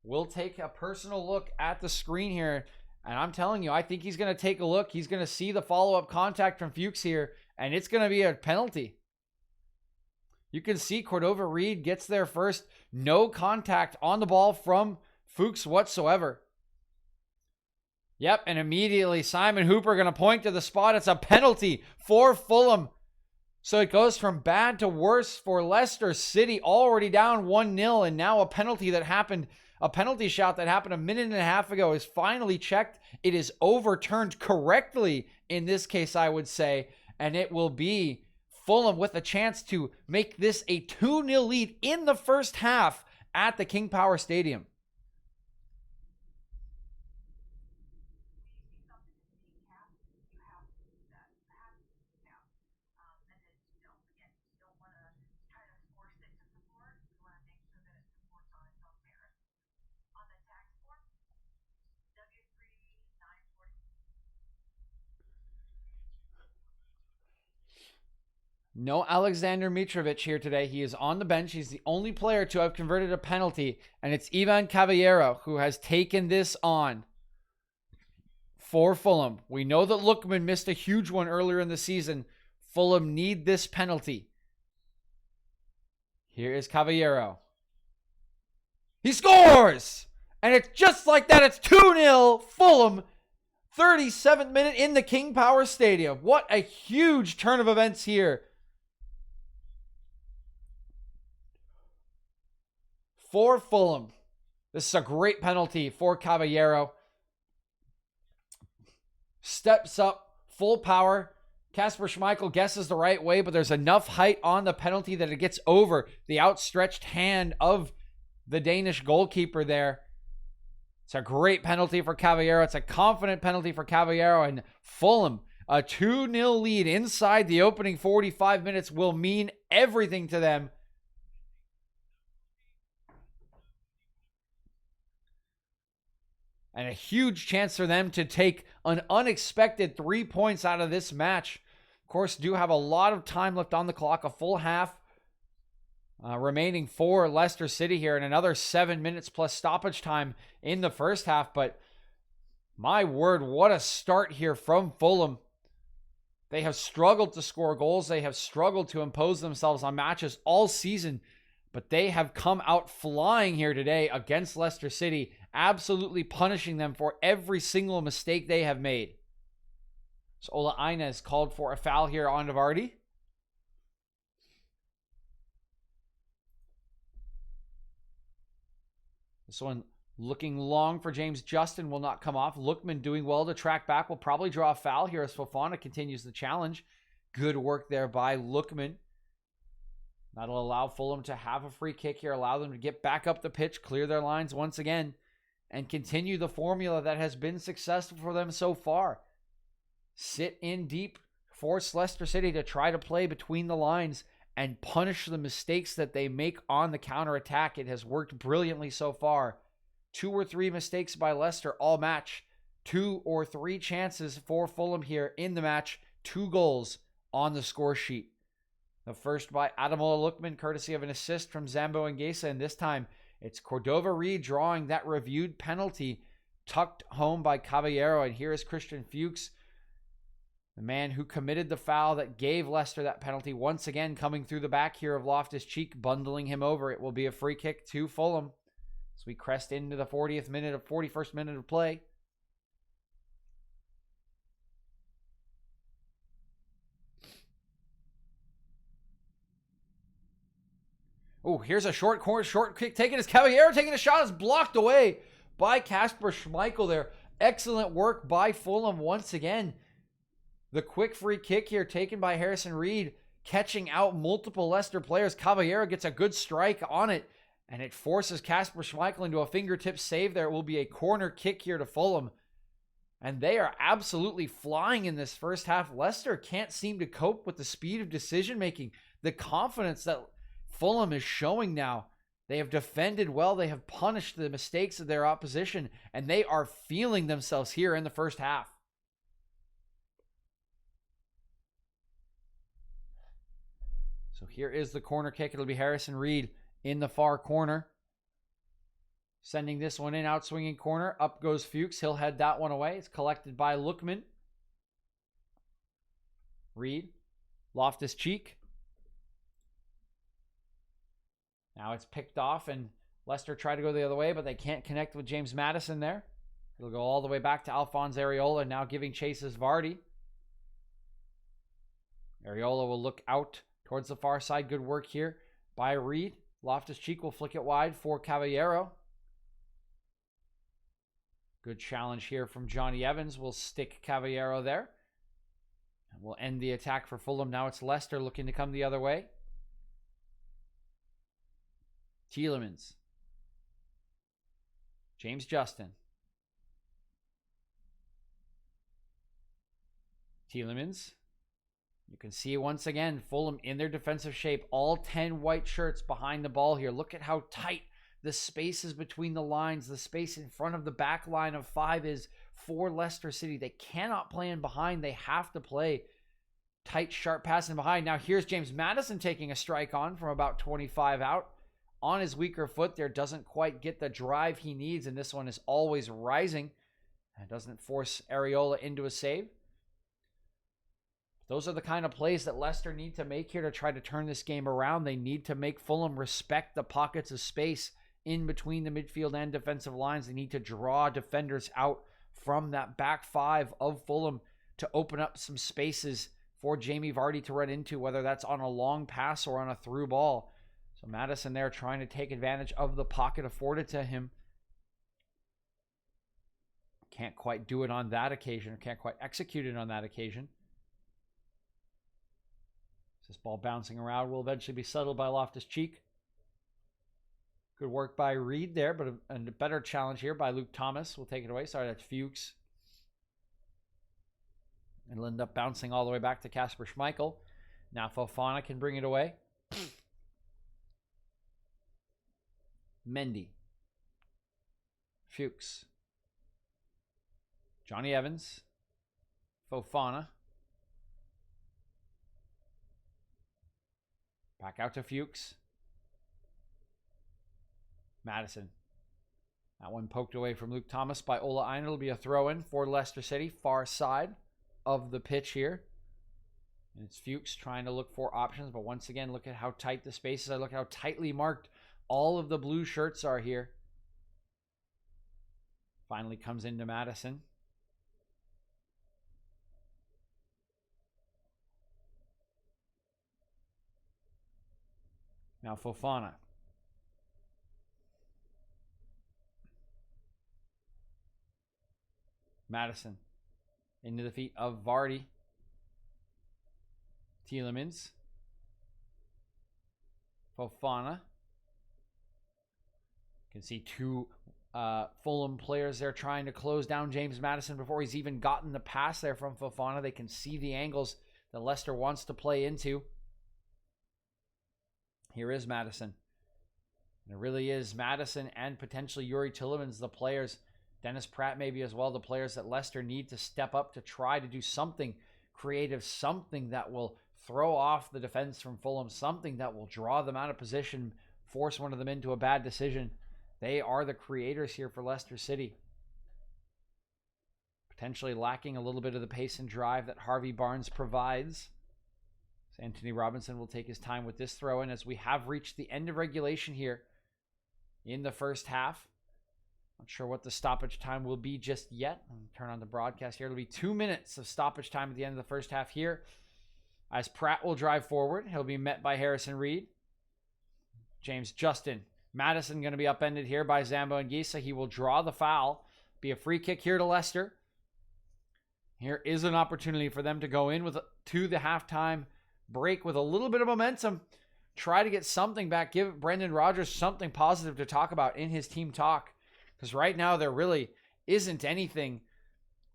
will take a personal look at the screen here. And I'm telling you, I think he's going to take a look. He's going to see the follow-up contact from Fuchs here. And it's going to be a penalty. You can see Cordova Reed gets there first. No contact on the ball from Fuchs whatsoever. Yep, and immediately Simon Hooper going to point to the spot. It's a penalty for Fulham. So it goes from bad to worse for Leicester City, already down 1-0, and now a penalty shot that happened a minute and a half ago is finally checked. It is overturned correctly in this case, I would say, and it will be Fulham with a chance to make this a 2-0 lead in the first half at the King Power Stadium. No Alexander Mitrovic here today. He is on the bench. He's the only player to have converted a penalty, and it's Ivan Caballero who has taken this on for Fulham. We know that Lookman missed a huge one earlier in the season. Fulham need this penalty. Here is Caballero. He scores! And it's just like that. It's 2-0 Fulham. 37th minute in the King Power Stadium. What a huge turn of events here for Fulham. This is a great penalty for Caballero. Steps up, full power. Kasper Schmeichel guesses the right way, but there's enough height on the penalty that it gets over the outstretched hand of the Danish goalkeeper there. It's a great penalty for Caballero. It's a confident penalty for Caballero, and Fulham, a 2-0 lead inside the opening 45 minutes will mean everything to them. And a huge chance for them to take an unexpected 3 points out of this match. Of course, do have a lot of time left on the clock, a full half remaining for Leicester City here, and another 7 minutes plus stoppage time in the first half. But my word, what a start here from Fulham. They have struggled to score goals. They have struggled to impose themselves on matches all season, but they have come out flying here today against Leicester City, absolutely punishing them for every single mistake they have made. So Ola Aina is called for a foul here on Vardy. This one looking long for James Justin will not come off. Lookman doing well to track back. Will probably draw a foul here as Fofana continues the challenge. Good work there by Lookman. That'll allow Fulham to have a free kick here. Allow them to get back up the pitch, clear their lines once again, and continue the formula that has been successful for them so far. Sit in deep, force Leicester City to try to play between the lines and punish the mistakes that they make on the counterattack. It has worked brilliantly so far. 2 or 3 mistakes by Leicester all match. 2 or 3 chances for Fulham here in the match. 2 goals on the score sheet. The first by Ademola Lookman, courtesy of an assist from Zambo Anguissa, and this time it's Cordova Reed drawing that reviewed penalty, tucked home by Caballero, and here is Christian Fuchs, the man who committed the foul that gave Leicester that penalty, once again coming through the back here of Loftus-Cheek, bundling him over. It will be a free kick to Fulham as we crest into the 41st minute of play. Oh, here's a short kick taken as Caballero taking a shot. Is blocked away by Kasper Schmeichel there. Excellent work by Fulham once again. The quick free kick here taken by Harrison Reed, catching out multiple Leicester players. Caballero gets a good strike on it, and it forces Kasper Schmeichel into a fingertip save there. It will be a corner kick here to Fulham. And they are absolutely flying in this first half. Leicester can't seem to cope with the speed of decision making, the confidence that Fulham is showing now. They have defended well. They have punished the mistakes of their opposition, and they are feeling themselves here in the first half. So here is the corner kick. It'll be Harrison Reed in the far corner, sending this one in, out swinging corner. Up goes Fuchs. He'll head that one away. It's collected by Lookman. Reed, Loftus-Cheek. Now it's picked off, and Leicester try to go the other way, but they can't connect with James Maddison there. It'll go all the way back to Alphonse Areola, now giving chase as Vardy. Areola will look out towards the far side. Good work here by Reed. Loftus-Cheek will flick it wide for Caballero. Good challenge here from Johnny Evans. Will stick Caballero there. And we'll end the attack for Fulham. Now it's Leicester looking to come the other way. Tielemans. James Justin. Tielemans. You can see once again, Fulham in their defensive shape. All 10 white shirts behind the ball here. Look at how tight the spaces between the lines, the space in front of the back line of 5 is for Leicester City. They cannot play in behind. They have to play tight, sharp passing behind. Now here's James Maddison taking a strike on from about 25 out. On his weaker foot there, doesn't quite get the drive he needs, and this one is always rising. And doesn't force Areola into a save. Those are the kind of plays that Leicester need to make here to try to turn this game around. They need to make Fulham respect the pockets of space in between the midfield and defensive lines. They need to draw defenders out from that back 5 of Fulham to open up some spaces for Jamie Vardy to run into, whether that's on a long pass or on a through ball. So Maddison there trying to take advantage of the pocket afforded to him. Can't quite do it on that occasion, or can't quite execute it on that occasion. This ball bouncing around will eventually be settled by Loftus-Cheek. Good work by Reed there, but a better challenge here by Luke Thomas. We'll take it away. Sorry, that's Fuchs. And it'll end up bouncing all the way back to Kasper Schmeichel. Now Fofana can bring it away. Mendy. Fuchs. Johnny Evans. Fofana. Back out to Fuchs. Maddison. That one poked away from Luke Thomas by Ola Aina. It'll be a throw-in for Leicester City. Far side of the pitch here. And it's Fuchs trying to look for options. But once again, look at how tight the spaces are. Look at how tightly marked all of the blue shirts are here. Finally comes into Maddison. Now Fofana. Madison into the feet of Vardy. Tielemans. Fofana. You can see two Fulham players there trying to close down James Madison before he's even gotten the pass there from Fofana. They can see the angles that Leicester wants to play into. Here is Madison. And it really is Madison and potentially Youri Tielemans, the players, Dennis Pratt maybe as well, the players that Leicester need to step up to try to do something creative, something that will throw off the defense from Fulham, something that will draw them out of position, force one of them into a bad decision. They are the creators here for Leicester City. Potentially lacking a little bit of the pace and drive that Harvey Barnes provides. So Anthony Robinson will take his time with this throw in as we have reached the end of regulation here in the first half. Not sure what the stoppage time will be just yet. I'll turn on the broadcast here. It'll be 2 minutes of stoppage time at the end of the first half here. As Pratt will drive forward, he'll be met by Harrison Reed. James Justin. Madison going to be upended here by Zambo and Gisa. He will draw the foul. Be a free kick here to Leicester. Here is an opportunity for them to go in to the halftime break with a little bit of momentum. Try to get something back. Give Brendan Rodgers something positive to talk about in his team talk. Because right now there really isn't anything.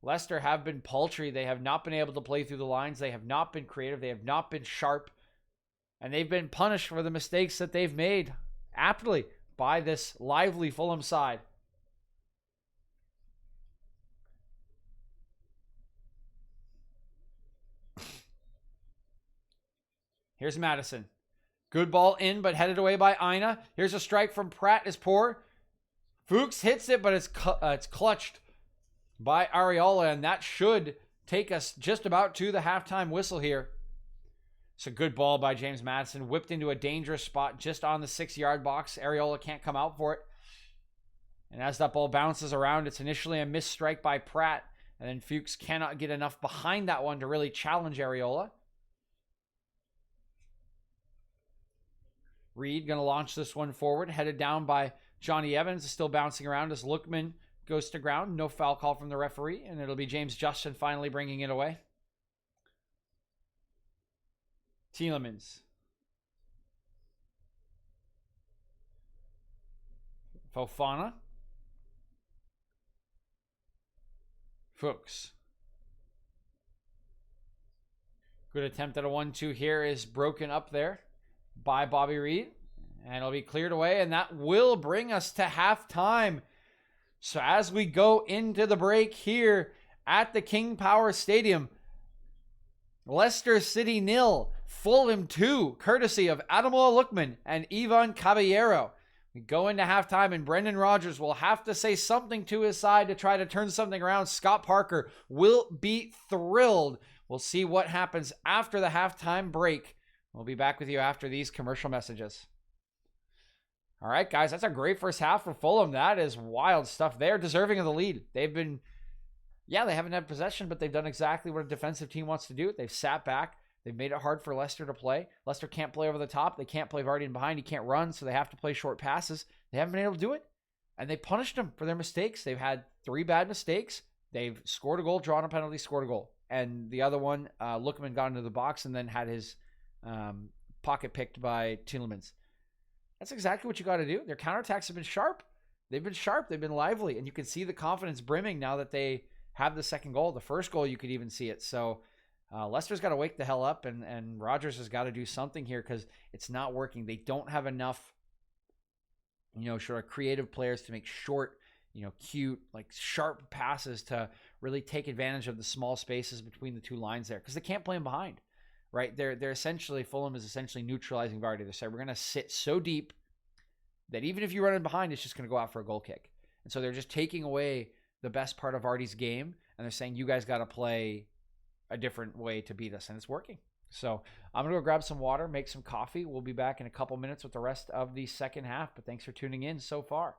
Leicester have been paltry. They have not been able to play through the lines. They have not been creative. They have not been sharp. And they've been punished for the mistakes that they've made aptly by this lively Fulham side. Here's Madison. Good ball in, but headed away by Aina. Here's a strike from Pratt. Is poor. Fuchs hits it, but it's clutched by Areola, and that should take us just about to the halftime whistle here. It's a good ball by James Madison, whipped into a dangerous spot just on the 6-yard box. Areola can't come out for it. And as that ball bounces around, it's initially a missed strike by Pratt, and then Fuchs cannot get enough behind that one to really challenge Areola. Reed going to launch this one forward, headed down by Johnny Evans, is still bouncing around as Lookman goes to ground. No foul call from the referee, and it'll be James Justin finally bringing it away. Tielemans. Fofana. Fuchs. Good attempt at a 1-2 here is broken up there by Bobby Reed. And it'll be cleared away, and that will bring us to halftime. So as we go into the break here at the King Power Stadium, Leicester City 0, Fulham 2, courtesy of Ademola Lookman and Ivan Caballero. We go into halftime, and Brendan Rodgers will have to say something to his side to try to turn something around. Scott Parker will be thrilled. We'll see what happens after the halftime break. We'll be back with you after these commercial messages. All right, guys, that's a great first half for Fulham. That is wild stuff. They're deserving of the lead. They've been, they haven't had possession, but they've done exactly what a defensive team wants to do. They've sat back. They've made it hard for Leicester to play. Leicester can't play over the top. They can't play Vardy in behind. He can't run, so they have to play short passes. They haven't been able to do it, and they punished them for their mistakes. They've had 3 bad mistakes. They've scored a goal, drawn a penalty, scored a goal. And the other one, Lookman got into the box and then had his pocket picked by Tielemans. That's exactly what you got to do. Their counterattacks have been sharp. They've been sharp. They've been lively. And you can see the confidence brimming now that they have the second goal. The first goal, you could even see it. So Leicester's got to wake the hell up, and Rodgers has got to do something here because it's not working. They don't have enough, sort of creative players to make short, cute, like sharp passes to really take advantage of the small spaces between the two lines there because they can't play them behind. Right, they're essentially, Fulham is essentially neutralizing Vardy. They said we're going to sit so deep that even if you run in behind, it's just going to go out for a goal kick. And so they're just taking away the best part of Vardy's game, and they're saying you guys got to play a different way to beat us, and it's working. So I'm going to go grab some water, make some coffee. We'll be back in a couple minutes with the rest of the second half, but thanks for tuning in so far.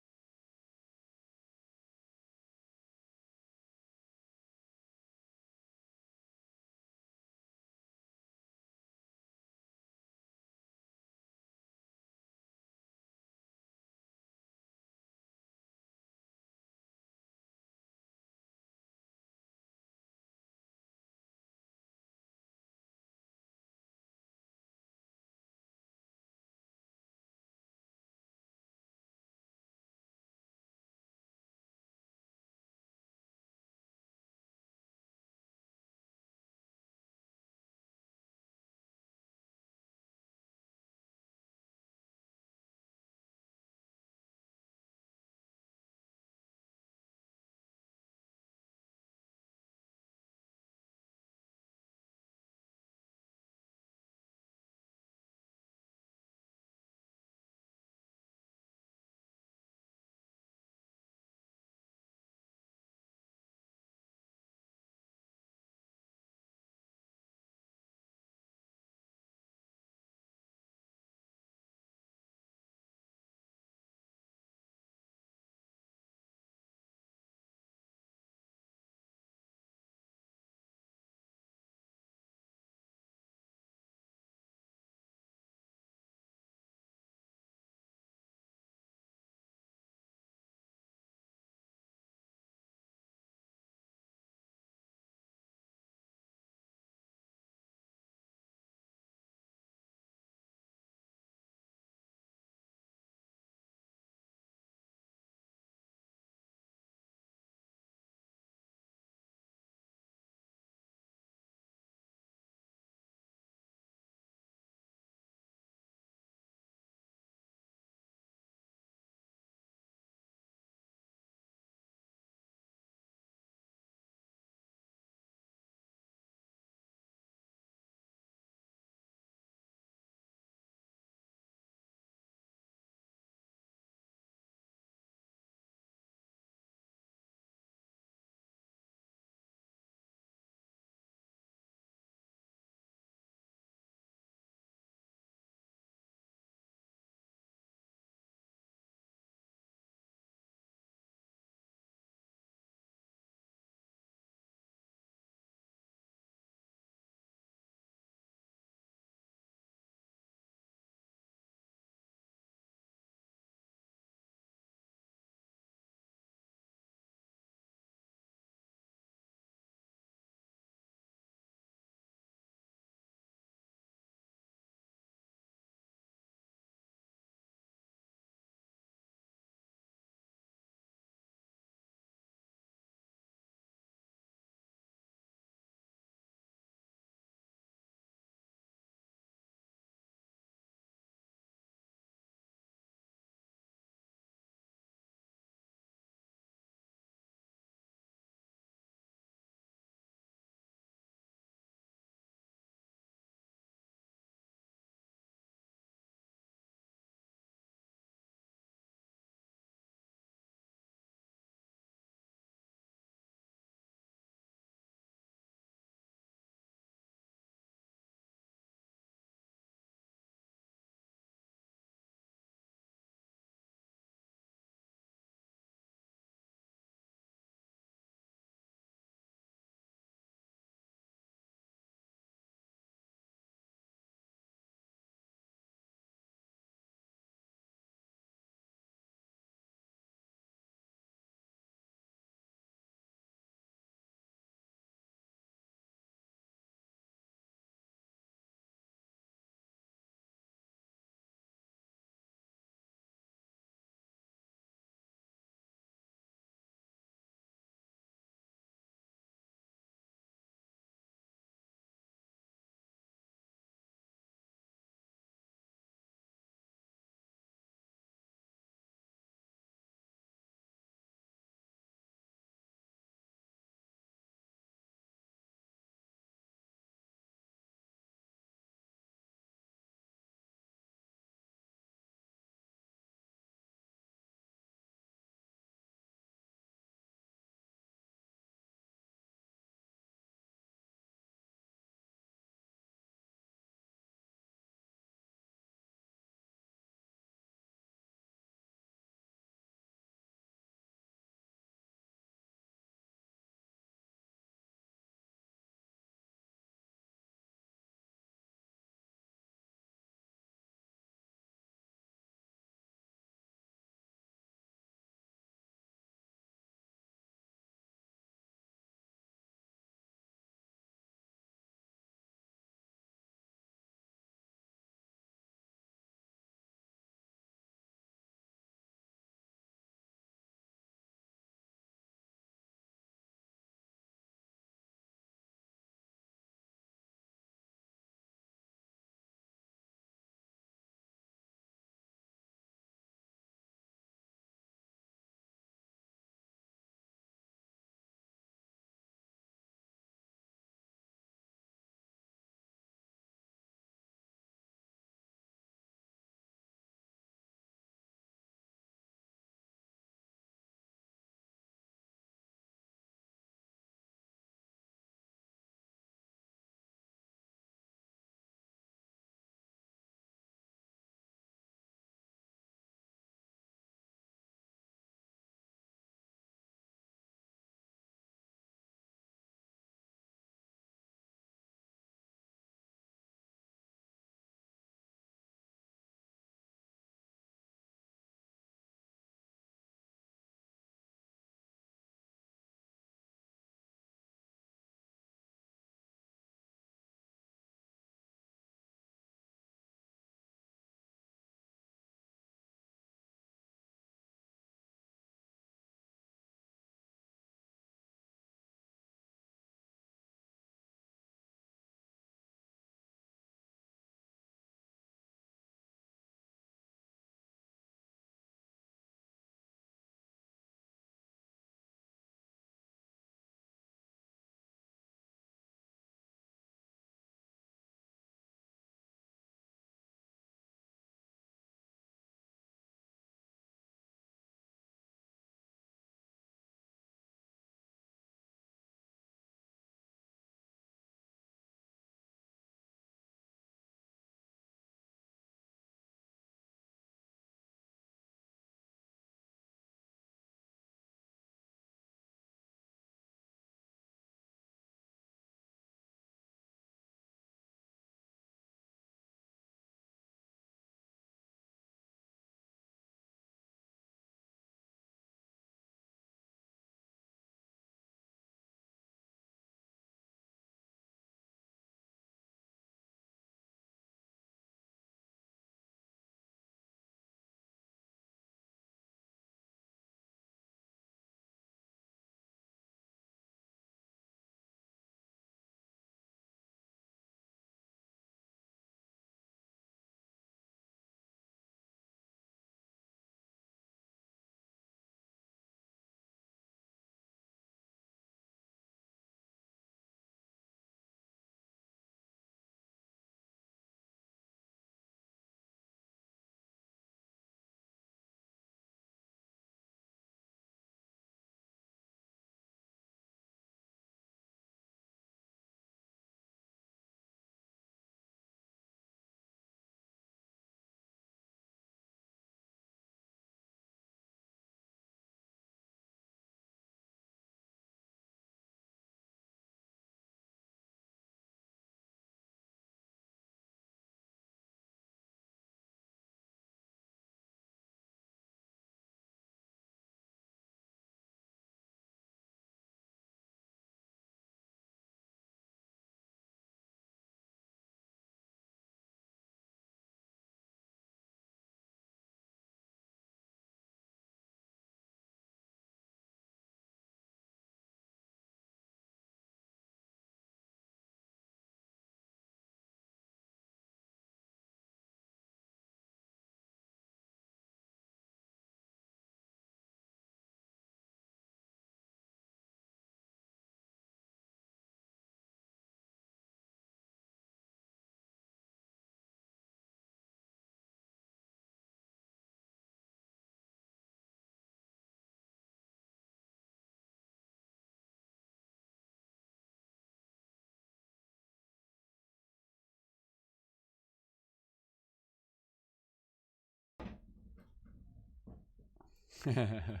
Can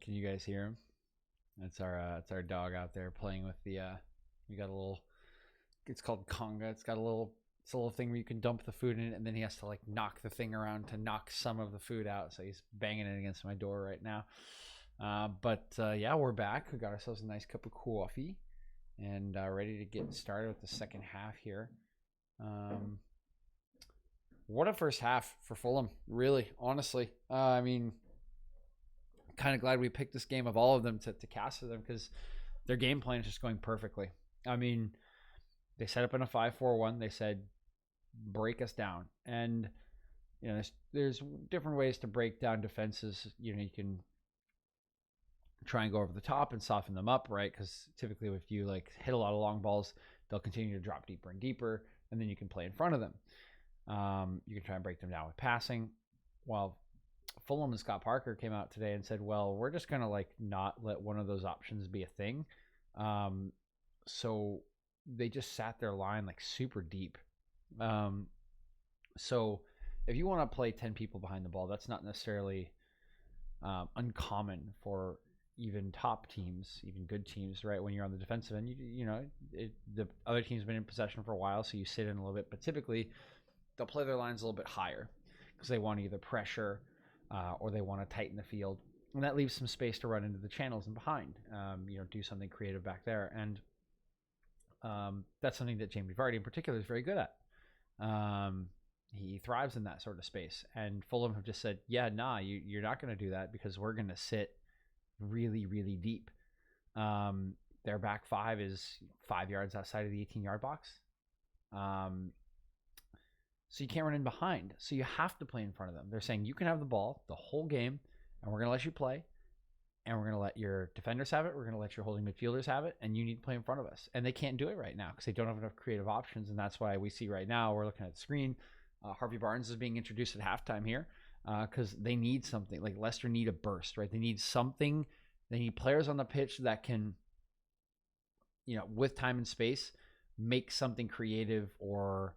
you guys hear him? That's our dog out there playing with the we got a little, it's called conga. It's a little thing where you can dump the food in it, and then he has to like knock the thing around to knock some of the food out. So he's banging it against my door right now. But yeah, we're back. We got ourselves a nice cup of coffee and ready to get started with the second half here. What a first half for Fulham, really, honestly. I mean, kind of glad we picked this game of all of them to cast for them, because their game plan is just going perfectly. I mean, they set up in a 5-4-1. They said, break us down. And, you know, there's different ways to break down defenses. You know, you can try and go over the top and soften them up, right? Because typically if you like hit a lot of long balls, they'll continue to drop deeper and deeper, and then you can play in front of them. You can try and break them down with passing. While Fulham and Scott Parker came out today and said, well, we're just going to like not let one of those options be a thing. So they just sat their line like super deep. So if you want to play 10 people behind the ball, that's not necessarily uncommon for even top teams, even good teams, right? When you're on the defensive end, the other team's been in possession for a while, so you sit in a little bit. But typically, they'll play their lines a little bit higher because they want to either pressure or they want to tighten the field. And that leaves some space to run into the channels and behind, do something creative back there. And that's something that Jamie Vardy in particular is very good at. He thrives in that sort of space. And Fulham have just said, yeah, you're not going to do that, because we're going to sit really, really deep. Their back five is 5 yards outside of the 18-yard box. So you can't run in behind. So you have to play in front of them. They're saying you can have the ball the whole game, and we're going to let you play, and we're going to let your defenders have it. We're going to let your holding midfielders have it, and you need to play in front of us. And they can't do it right now because they don't have enough creative options, and that's why we see right now, we're looking at the screen, Harvey Barnes is being introduced at halftime here because they need something. Like Leicester need a burst, right? They need something. They need players on the pitch that can, with time and space, make something creative or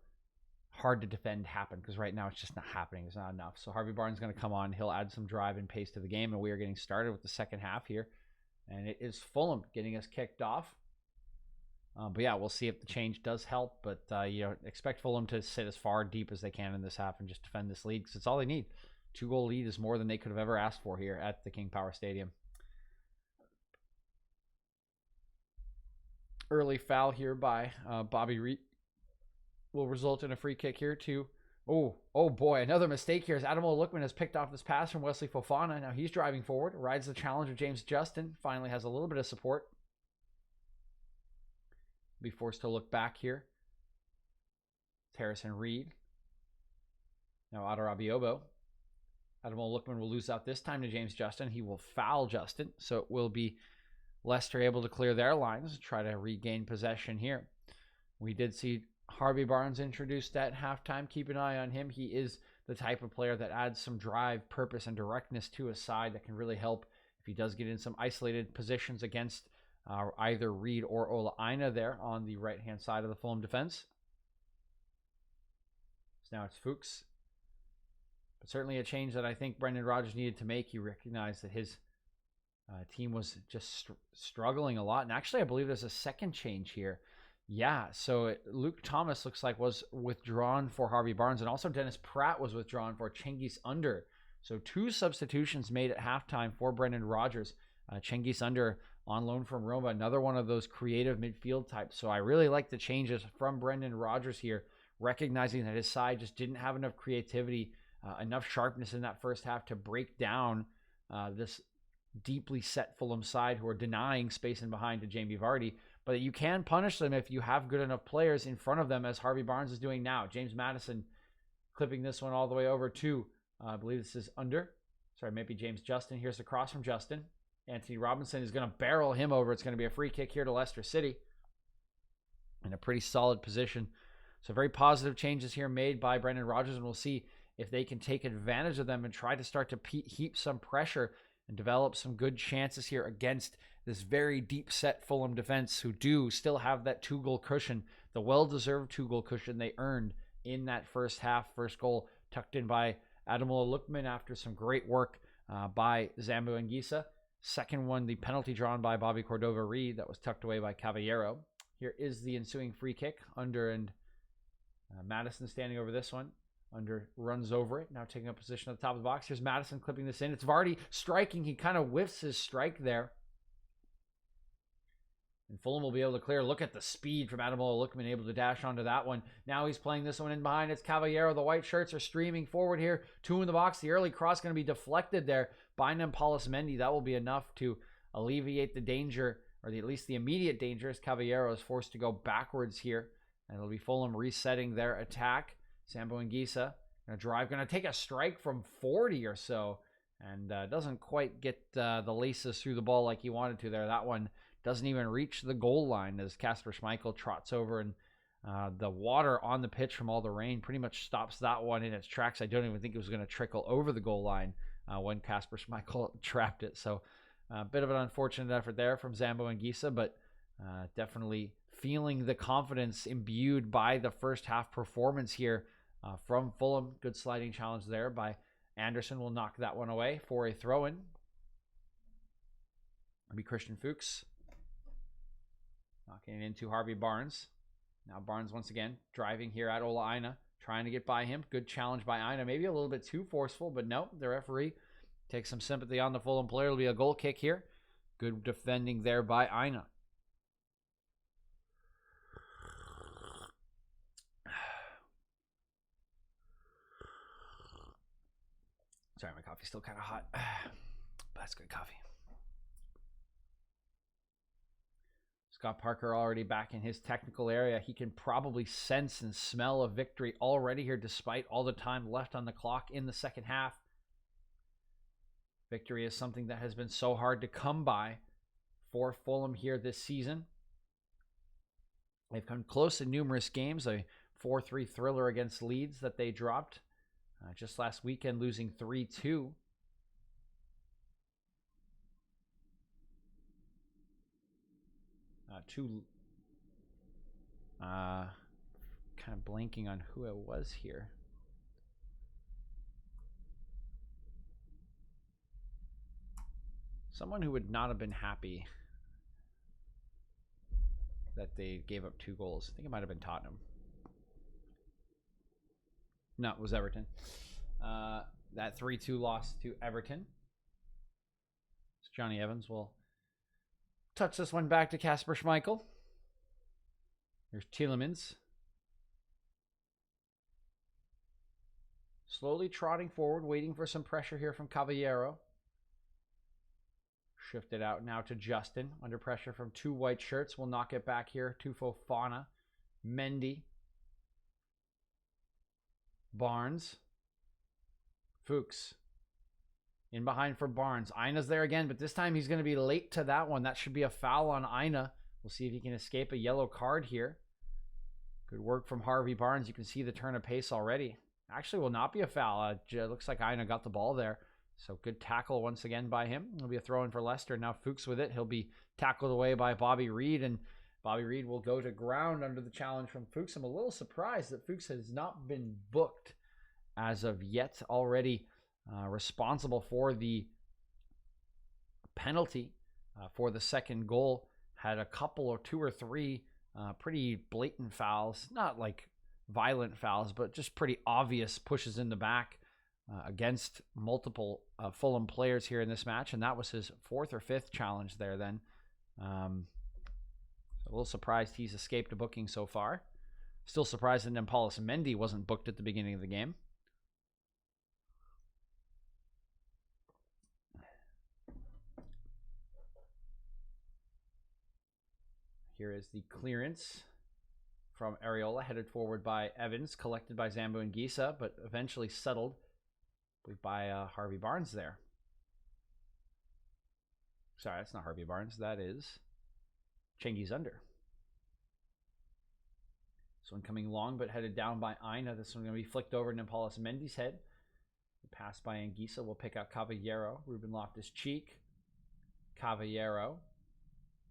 hard to defend happen, because right now it's just not happening. It's not enough. So Harvey Barnes is going to come on. He'll add some drive and pace to the game, and we are getting started with the second half here. And it is Fulham getting us kicked off. But yeah, we'll see if the change does help. But expect Fulham to sit as far deep as they can in this half and just defend this lead, because it's all they need. 2-goal lead is more than they could have ever asked for here at the King Power Stadium. Early foul here by Bobby Reed will result in a free kick here to, oh boy, another mistake here as Ademola Lookman has picked off this pass from Wesley Fofana. Now he's driving forward, rides the challenge of James Justin, finally has a little bit of support. Be forced to look back here. It's Harrison Reed. Now Adarabiobo. Ademola Lookman will lose out this time to James Justin. He will foul Justin, so it will be Leicester able to clear their lines, try to regain possession here. We did see Harvey Barnes introduced at halftime. Keep an eye on him. He is the type of player that adds some drive, purpose, and directness to his side that can really help if he does get in some isolated positions against either Reed or Ola Aina there on the right-hand side of the Fulham defense. So now it's Fuchs. But certainly a change that I think Brendan Rodgers needed to make. He recognized that his team was just struggling a lot. And actually, I believe there's a second change here. Yeah, so Luke Thomas looks like was withdrawn for Harvey Barnes, and also Dennis Pratt was withdrawn for Cengiz Under. So 2 substitutions made at halftime for Brendan Rodgers. Cengiz Under on loan from Roma, another one of those creative midfield types. So I really like the changes from Brendan Rodgers here, recognizing that his side just didn't have enough creativity, enough sharpness in that first half to break down this deeply set Fulham side who are denying space in behind to Jamie Vardy. But you can punish them if you have good enough players in front of them, as Harvey Barnes is doing now. James Maddison clipping this one all the way over to, I believe this is Under. Sorry, maybe James Justin. Here's the cross from Justin. Anthony Robinson is going to barrel him over. It's going to be a free kick here to Leicester City in a pretty solid position. So very positive changes here made by Brendan Rodgers, and we'll see if they can take advantage of them and try to start to heap some pressure and develop some good chances here against this very deep set Fulham defense, who do still have that 2-goal cushion, the well-deserved 2-goal cushion they earned in that first half. First goal tucked in by Ademola Lookman after some great work by Zambo Anguissa. Second one, the penalty drawn by Bobby Cordova-Reed that was tucked away by Caballero. Here is the ensuing free kick. Under and Madison standing over this one. Under runs over it, now taking up position at the top of the box. Here's Madison clipping this in. It's Vardy striking. He kind of whiffs his strike there. And Fulham will be able to clear. Look at the speed from Ademola Lookman, able to dash onto that one. Now he's playing this one in behind. It's Caballero. The white shirts are streaming forward here. Two in the box. The early cross going to be deflected there by Nampalys Mendy. That will be enough to alleviate the danger, or at least the immediate danger, as Caballero is forced to go backwards here. And it'll be Fulham resetting their attack. Zambo Anguissa going to drive. Going to take a strike from 40 or so. And doesn't quite get the laces through the ball like he wanted to there. That one doesn't even reach the goal line as Kasper Schmeichel trots over, and the water on the pitch from all the rain pretty much stops that one in its tracks. I don't even think it was going to trickle over the goal line when Kasper Schmeichel trapped it. So a bit of an unfortunate effort there from Zambo Anguissa, but definitely feeling the confidence imbued by the first half performance here from Fulham. Good sliding challenge there by Anderson. Will knock that one away for a throw-in. It'll be Christian Fuchs knocking it into Harvey Barnes. Now Barnes once again driving here at Ola Aina, trying to get by him. Good challenge by Aina. Maybe a little bit too forceful, but no, the referee takes some sympathy on the Fulham player. It'll be a goal kick here. Good defending there by Aina. Sorry, my coffee's still kind of hot. But that's good coffee. Scott Parker already back in his technical area. He can probably sense and smell a victory already here despite all the time left on the clock in the second half. Victory is something that has been so hard to come by for Fulham here this season. They've come close in numerous games. A 4-3 thriller against Leeds that they dropped just last weekend, losing 3-2. Kind of blanking on who it was here. Someone who would not have been happy that they gave up 2 goals. I think it might have been Tottenham. No, it was Everton. That 3-2 loss to Everton. So Johnny Evans will touch this one back to Kasper Schmeichel. There's Tielemans. Slowly trotting forward, waiting for some pressure here from Caballero. Shifted out now to Justin. Under pressure from 2 white shirts. We'll knock it back here to Fofana. Mendy. Barnes. Fuchs. In behind for Barnes. Aina's there again, but this time he's going to be late to that one. That should be a foul on Aina. We'll see if he can escape a yellow card here. Good work from Harvey Barnes. You can see the turn of pace already. Actually will not be a foul. It looks like Aina got the ball there. So good tackle once again by him. It'll be a throw-in for Leicester. Now Fuchs with it. He'll be tackled away by Bobby Reed, and Bobby Reed will go to ground under the challenge from Fuchs. I'm a little surprised that Fuchs has not been booked as of yet. Already responsible for the penalty for the second goal. Had a couple or 2 or 3 pretty blatant fouls. Not like violent fouls, but just pretty obvious pushes in the back against multiple Fulham players here in this match. And that was his 4th or 5th challenge there then. A little surprised he's escaped a booking so far. Still surprised that Nampalys Mendy wasn't booked at the beginning of the game. Here is the clearance from Areola, headed forward by Evans, collected by Zambo Anguissa, but eventually settled by Harvey Barnes there. Sorry, that's not Harvey Barnes. That is Cengiz Under. This one coming long, but headed down by Aina. This one going to be flicked over to Nampalys Mendy's head. The pass by Anguissa will pick out Caballero. Ruben Loftus-Cheek. Caballero.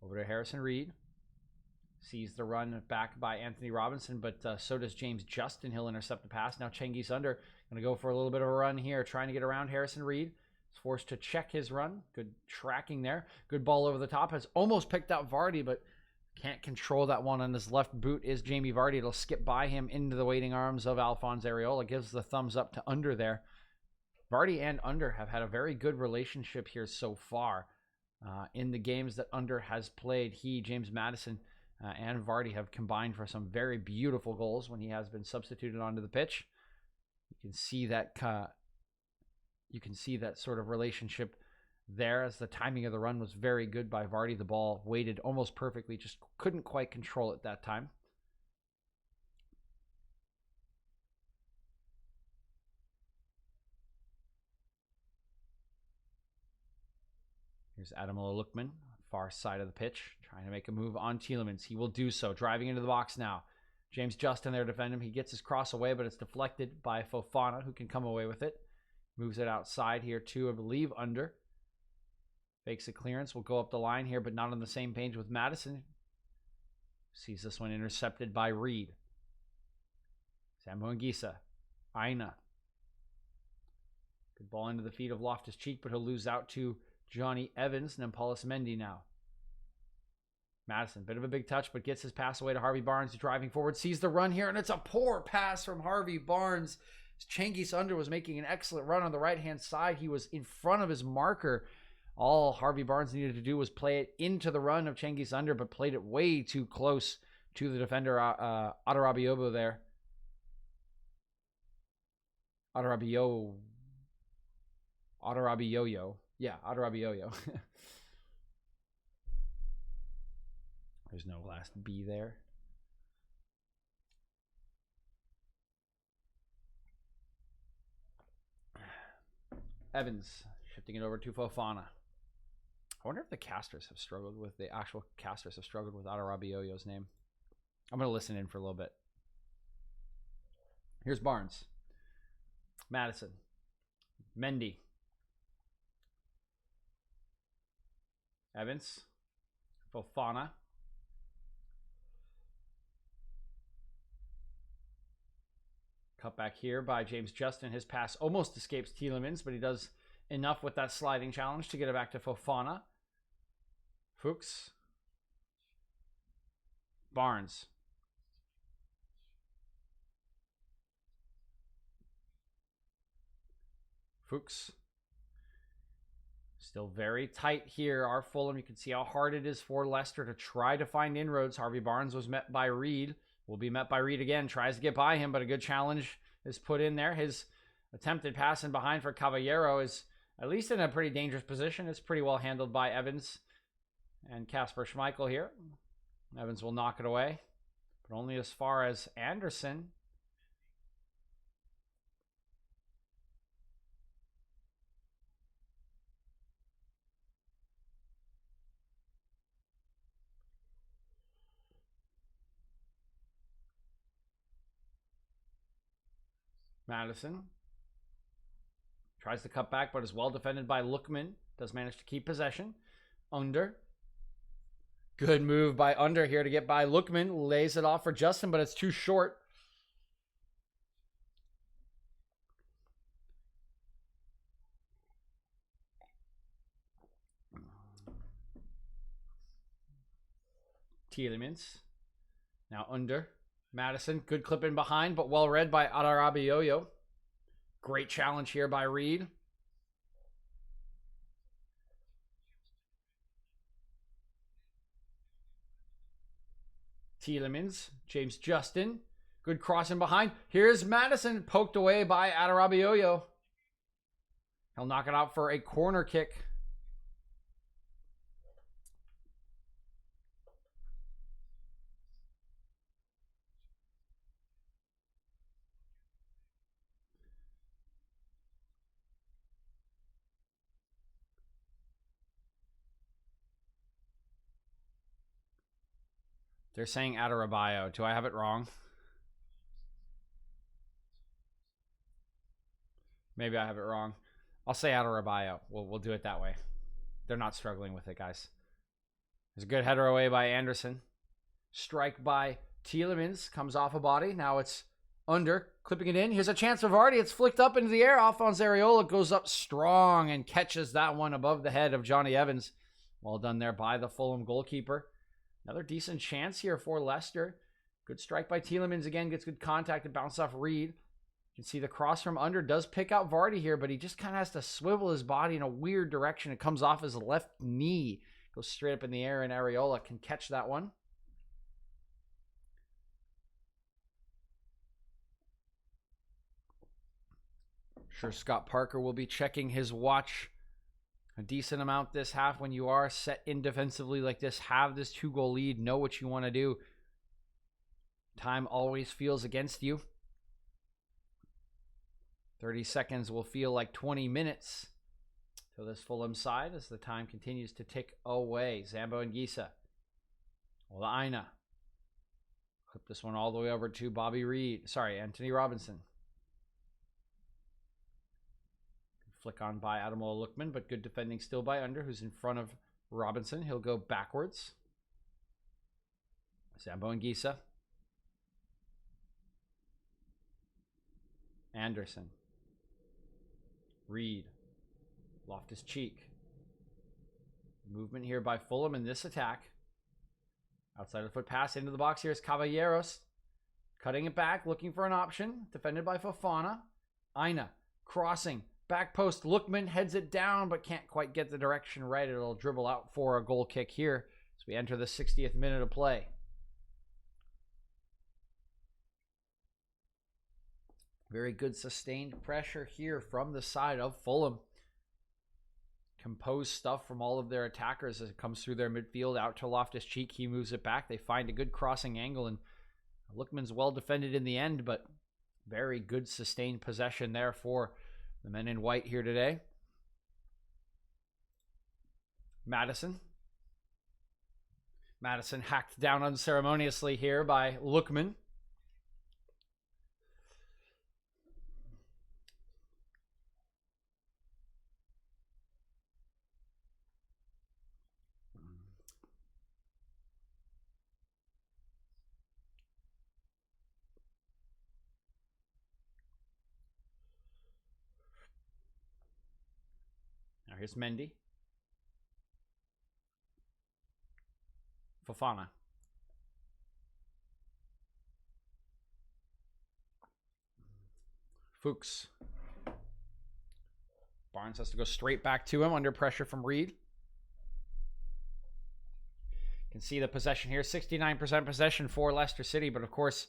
Over to Harrison Reed. Sees the run back by Anthony Robinson, but so does James Justin. He'll intercept the pass. Now Cengiz Under going to go for a little bit of a run here, trying to get around Harrison Reed. He's forced to check his run. Good tracking there. Good ball over the top. Has almost picked out Vardy, but can't control that one on his left boot is Jamie Vardy. It'll skip by him into the waiting arms of Alphonse Areola. Gives the thumbs up to Under there. Vardy and Under have had a very good relationship here so far. In the games that Under has played, he, James Maddison, and Vardy have combined for some very beautiful goals when he has been substituted onto the pitch. You can see that sort of relationship there, as the timing of the run was very good by Vardy. The ball weighted almost perfectly, just couldn't quite control it that time. Here's Ademola Lookman, far side of the pitch, trying to make a move on Tielemans. He will do so, driving into the box now. James Justin there to defend him. He gets his cross away, but it's deflected by Fofana, who can come away with it. Moves it outside here to, I believe, Under. Fakes a clearance. Will go up the line here, but not on the same page with Maddison. Sees this one intercepted by Reed. Samu Anguissa. Aina. Good ball into the feet of Loftus-Cheek, but he'll lose out to Johnny Evans. Nampalys Mendy now. Maddison, bit of a big touch, but gets his pass away to Harvey Barnes, driving forward, sees the run here, and it's a poor pass from Harvey Barnes. Cengiz Under was making an excellent run on the right-hand side. He was in front of his marker. All Harvey Barnes needed to do was play it into the run of Cengiz Under, but played it way too close to the defender, Adarabioyo there. Adarabioyo. Yeah, Adarabioyo. There's no last B there. Evans shifting it over to Fofana. I wonder if the casters have struggled with Adarabioyo's name. I'm going to listen in for a little bit. Here's Barnes. Maddison. Mendy. Evans. Fofana. Cut back here by James Justin. His pass almost escapes Tielemans, but he does enough with that sliding challenge to get it back to Fofana. Fuchs. Barnes. Fuchs. Still very tight here. Our Fulham, you can see how hard it is for Leicester to try to find inroads. Harvey Barnes was met by Reed. Will be met by Reed again. Tries to get by him, but a good challenge is put in there. His attempted pass in behind for Caballero is at least in a pretty dangerous position. It's pretty well handled by Evans and Kasper Schmeichel here. Evans will knock it away, but only as far as Anderson. Maddison tries to cut back, but is well defended by Lookman. Does manage to keep possession. Under. Good move by Under here to get by Lookman. Lays it off for Justin, but it's too short. Tielemans. Now Under. Maddison, good clip in behind, but well read by Adarabioyo. Great challenge here by Reed. Tielemans, James Justin, good cross in behind. Here's Maddison, poked away by Adarabioyo. He'll knock it out for a corner kick. They're saying Adarabioyo. Do I have it wrong? Maybe I have it wrong. I'll say Adarabioyo. We'll do it that way. They're not struggling with it, guys. There's a good header away by Anderson. Strike by Tielemans. Comes off a body. Now it's Under, clipping it in. Here's a chance for Vardy. It's flicked up into the air. Alphonse Areola goes up strong and catches that one above the head of Johnny Evans. Well done there by the Fulham goalkeeper. Another decent chance here for Leicester. Good strike by Tielemans again. Gets good contact and bounce off Reed. You can see the cross from Under does pick out Vardy here, but he just kind of has to swivel his body in a weird direction. It comes off his left knee. Goes straight up in the air, and Areola can catch that one. Sure, Scott Parker will be checking his watch a decent amount this half. When you are set in defensively like this, have this 2-goal lead, know what you want to do. Time always feels against you. 30 seconds will feel like 20 minutes to this Fulham side as the time continues to tick away. Zambo and Gisa. Aina. Clip this one all the way over to Anthony Robinson. Flick on by Ademola Lookman, but good defending still by Under, who's in front of Robinson. He'll go backwards. Zambo and Gisa. Anderson. Reed. Loftus-Cheek. Movement here by Fulham in this attack. Outside of the foot pass into the box here is Caballeros. Cutting it back, looking for an option. Defended by Fofana. Aina. Crossing. Back post, Lookman heads it down, but can't quite get the direction right. It'll dribble out for a goal kick here as we enter the 60th minute of play. Very good sustained pressure here from the side of Fulham. Composed stuff from all of their attackers as it comes through their midfield out to Loftus-Cheek. He moves it back. They find a good crossing angle, and Lookman's well defended in the end, but very good sustained possession there for the men in white here today. Madison hacked down unceremoniously here by Lookman. Now here's Mendy. Fofana. Fuchs. Barnes has to go straight back to him under pressure from Reed. You can see the possession here. 69% possession for Leicester City, but of course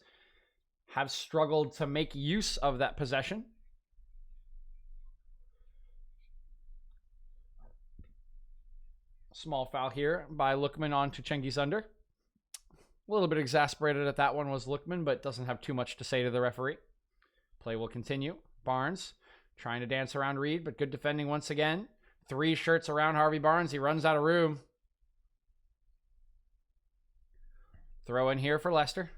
have struggled to make use of that possession. Small foul here by Lookman on to Cengiz Under. A little bit exasperated at that one was Lookman, but doesn't have too much to say to the referee. Play will continue. Barnes trying to dance around Reed, but good defending once again. 3 shirts around Harvey Barnes. He runs out of room. Throw in here for Leicester.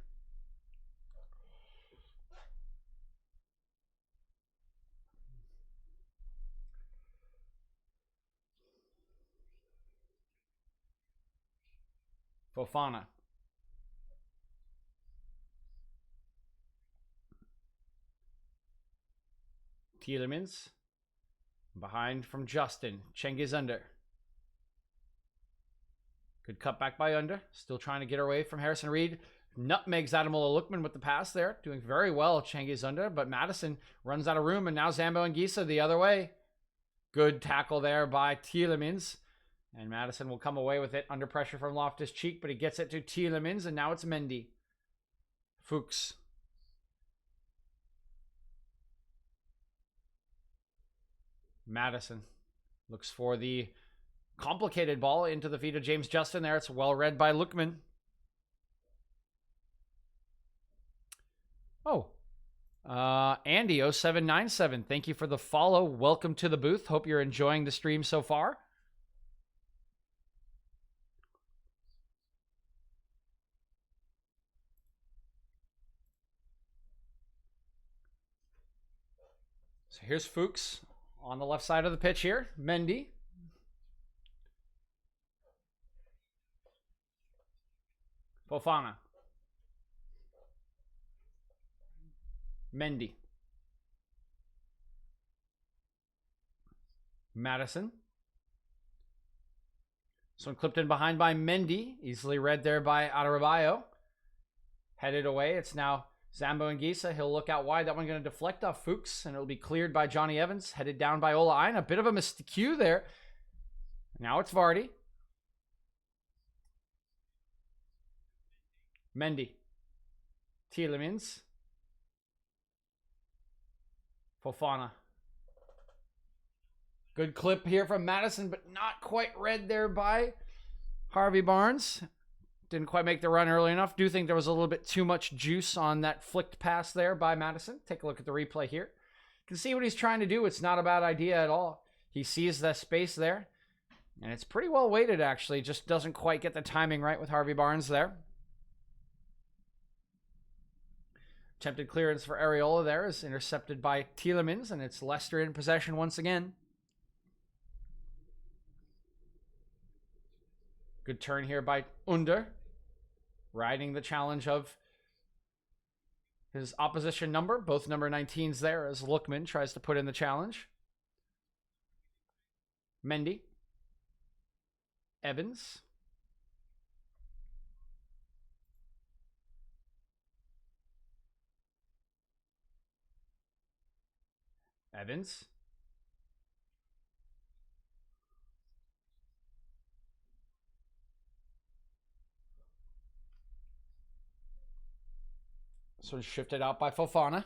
Fofana. Tielemans. Behind from Justin. Cengiz Under. Good cutback by Under. Still trying to get away from Harrison Reed. Nutmegs Ademola Lookman with the pass there. Doing very well, Cengiz Under. But Madison runs out of room, and now Zambo and Gisa the other way. Good tackle there by Tielemans. And Madison will come away with it under pressure from Loftus-Cheek, but he gets it to Tielemans, and now it's Mendy. Fuchs. Madison looks for the complicated ball into the feet of James Justin there. It's well read by Lookman. Oh, Andy0797, thank you for the follow. Welcome to the booth. Hope you're enjoying the stream so far. So here's Fuchs on the left side of the pitch here. Mendy. Fofana. Mendy. Madison. This one clipped in behind by Mendy. Easily read there by Adarabioyo. Headed away. It's now Zambo and Gisa. He'll look out wide. That one going to deflect off Fuchs, and it'll be cleared by Johnny Evans. Headed down by Ola Aina. A bit of a miscue there. Now it's Vardy. Mendy. Tielemans. Fofana. Good clip here from Madison, but not quite read there by Harvey Barnes. Didn't quite make the run early enough. Do think there was a little bit too much juice on that flicked pass there by Madison. Take a look at the replay here. You can see what he's trying to do. It's not a bad idea at all. He sees the space there, and it's pretty well weighted, actually. Just doesn't quite get the timing right with Harvey Barnes there. Attempted clearance for Areola there is intercepted by Tielemans, and it's Leicester in possession once again. Good turn here by Under, riding the challenge of his opposition number. Both number 19s there as Lookman tries to put in the challenge. Mendy. Evans. Evans. So shifted out by Fofana.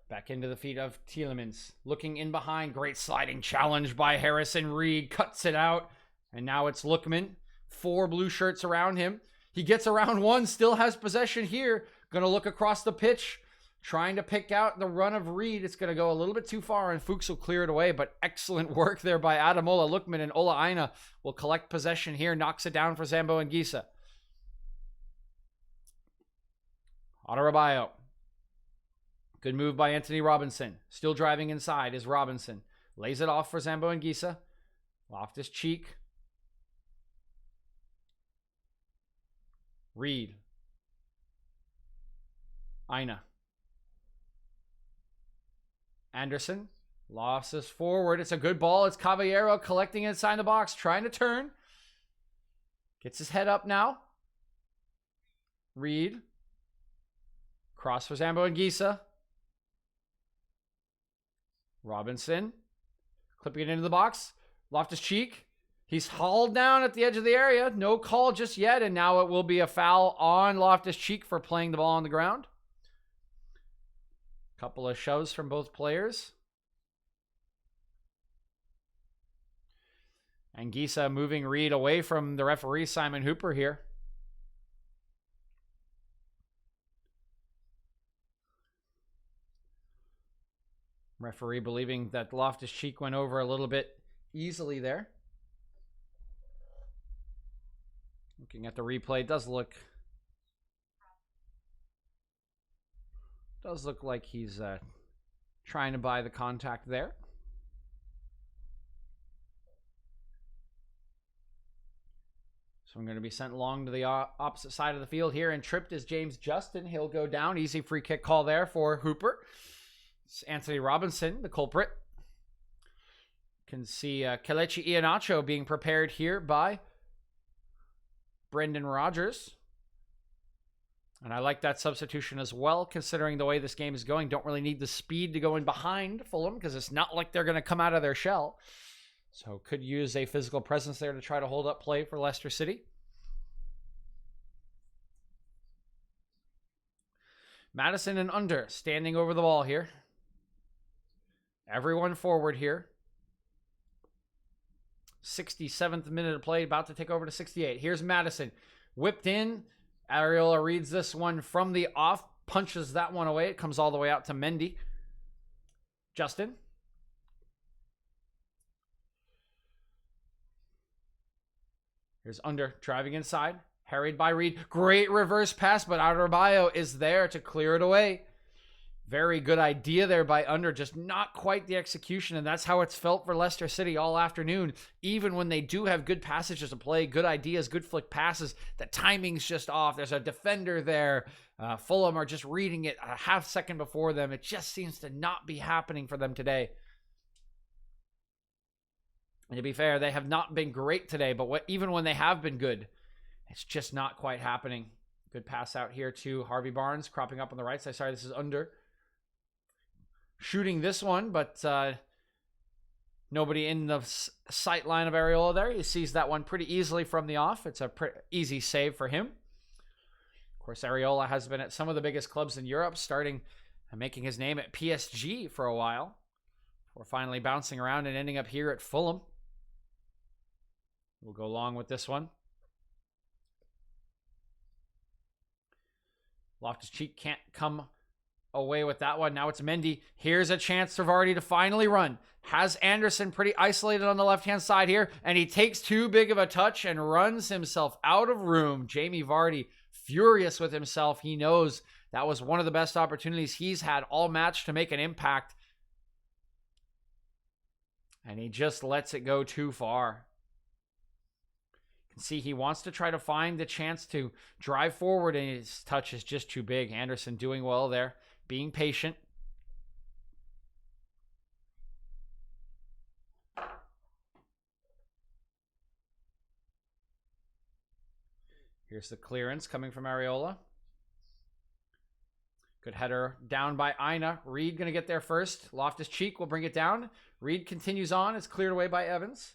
Back into the feet of Tielemans. Looking in behind. Great sliding challenge by Harrison Reed. Cuts it out. And now it's Lookman. 4 blue shirts around him. He gets around one. Still has possession here. Going to look across the pitch. Trying to pick out the run of Reed. It's going to go a little bit too far, and Fuchs will clear it away, but excellent work there by Adamola Lookman, and Ola Aina will collect possession here, knocks it down for Zambo and Gisa. Adarabioyo. Good move by Anthony Robinson. Still driving inside is Robinson. Lays it off for Zambo and Gisa. Loftus Cheek. Reed. Aina. Anderson losses forward. It's a good ball. It's Caballero collecting inside the box, trying to turn. Gets his head up now. Reed. Cross for Zambo and Gisa. Robinson. Clipping it into the box. Loftus Cheek. He's hauled down at the edge of the area. No call just yet, and now it will be a foul on Loftus Cheek for playing the ball on the ground. Couple of shoves from both players. And Gisa moving Reed away from the referee, Simon Hooper, here. Referee believing that Loftus Cheek went over a little bit easily there. Looking at the replay, it does look like he's trying to buy the contact there. So I'm going to be sent long to the opposite side of the field here, and tripped is James Justin. He'll go down. Easy free kick call there for Hooper. It's Anthony Robinson, the culprit. Can see Kelechi Iheanacho being prepared here by Brendan Rodgers. And I like that substitution as well, considering the way this game is going. Don't really need the speed to go in behind Fulham, because it's not like they're going to come out of their shell. So could use a physical presence there to try to hold up play for Leicester City. Madison and Under standing over the ball here. Everyone forward here. 67th minute of play, about to take over to 68. Here's Madison. Whipped in. Areola reads this one from the off, punches that one away. It comes all the way out to Mendy. Justin. Here's Under driving inside. Harried by Reed. Great reverse pass, but Adarabioyo is there to clear it away. Very good idea there by Under, just not quite the execution, and that's how it's felt for Leicester City all afternoon. Even when they do have good passages to play, good ideas, good flick passes, the timing's just off. There's a defender there. Fulham are just reading it a half second before them. It just seems to not be happening for them today. And to be fair, they have not been great today, but even when they have been good, it's just not quite happening. Good pass out here to Harvey Barnes, cropping up on the right side. Sorry, this is Under. Shooting this one, but nobody in the sight line of Areola there. He sees that one pretty easily from the off. It's a pretty easy save for him. Of course, Areola has been at some of the biggest clubs in Europe, starting and making his name at PSG for a while, before finally bouncing around and ending up here at Fulham. We'll go along with this one. Loftus-Cheek can't come away with that one. Now it's Mendy. Here's a chance for Vardy to finally run. Has Anderson pretty isolated on the left-hand side here, and he takes too big of a touch and runs himself out of room. Jamie Vardy, furious with himself. He knows that was one of the best opportunities he's had all match to make an impact, and he just lets it go too far. See, he wants to try to find the chance to drive forward, and his touch is just too big. Anderson doing well there, being patient. Here's the clearance coming from Areola. Good header down by Aina. Reed going to get there first. Loftus-Cheek will bring it down. Reed continues on. It's cleared away by Evans.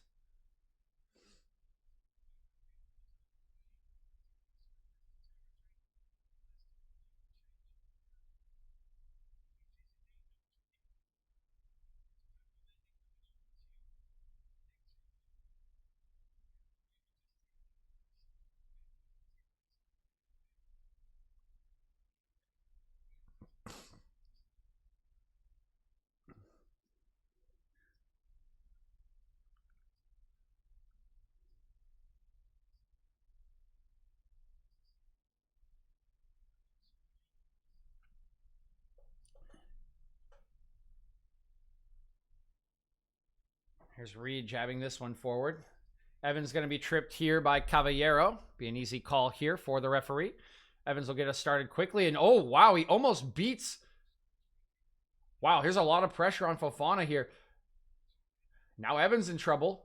Here's Reed jabbing this one forward. Evans going to be tripped here by Caballero. Be an easy call here for the referee. Evans will get us started quickly. And oh, wow, he almost beats. Wow, here's a lot of pressure on Fofana here. Now Evans in trouble.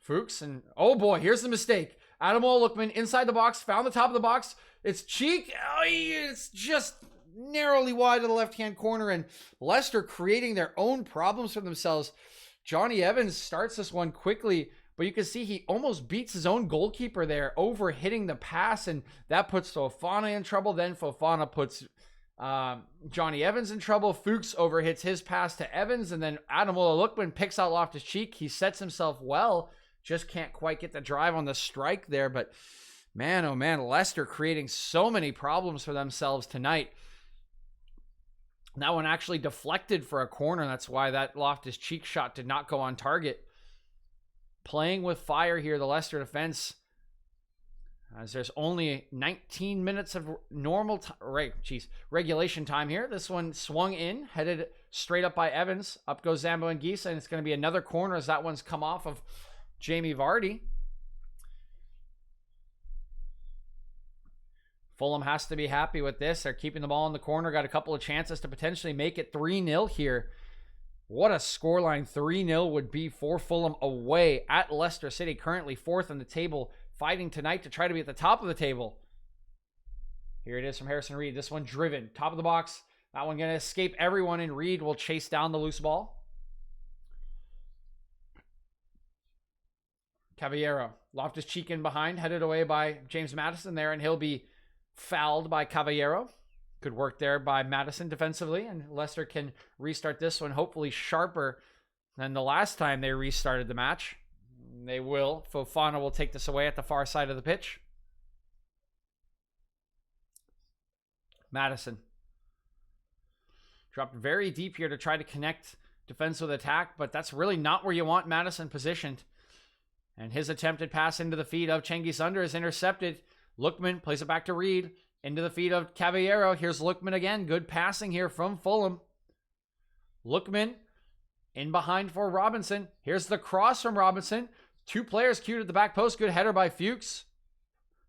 Fuchs, and oh boy, here's the mistake. Ademola Lookman inside the box, found the top of the box. It's Cheek. Oh, it's just narrowly wide of the left-hand corner, and Leicester creating their own problems for themselves. Johnny Evans starts this one quickly, but you can see he almost beats his own goalkeeper there, over hitting the pass, and that puts Fofana in trouble. Then Fofana puts Johnny Evans in trouble. Fuchs overhits his pass to Evans, and then Ademola Lookman picks out Loftus-Cheek. He sets himself well, just can't quite get the drive on the strike there, but man, oh man, Leicester creating so many problems for themselves tonight. That one actually deflected for a corner. That's why that Loftus-Cheek shot did not go on target. Playing with fire here, the Leicester defense, as there's only 19 minutes of regulation time here. This one swung in, headed straight up by Evans. Up goes Zambo and Gisa, and it's going to be another corner as that one's come off of Jamie Vardy. Fulham has to be happy with this. They're keeping the ball in the corner. Got a couple of chances to potentially make it 3-0 here. What a scoreline 3-0 would be for Fulham away at Leicester City, currently fourth on the table, fighting tonight to try to be at the top of the table. Here it is from Harrison Reed. This one driven. Top of the box. That one going to escape everyone, and Reed will chase down the loose ball. Caballero. Loftus-Cheek in behind, headed away by James Maddison there, and he'll be fouled by Caballero. Good work there by Maddison defensively, and Leicester can restart this one hopefully sharper than the last time they restarted the match. They will. Fofana will take this away at the far side of the pitch. Maddison dropped very deep here to try to connect defense with attack, but that's really not where you want Maddison positioned. And his attempted pass into the feet of Cengiz Under is intercepted. Lookman plays it back to Reed. Into the feet of Caballero. Here's Lookman again. Good passing here from Fulham. Lookman in behind for Robinson. Here's the cross from Robinson. 2 players queued at the back post. Good header by Fuchs.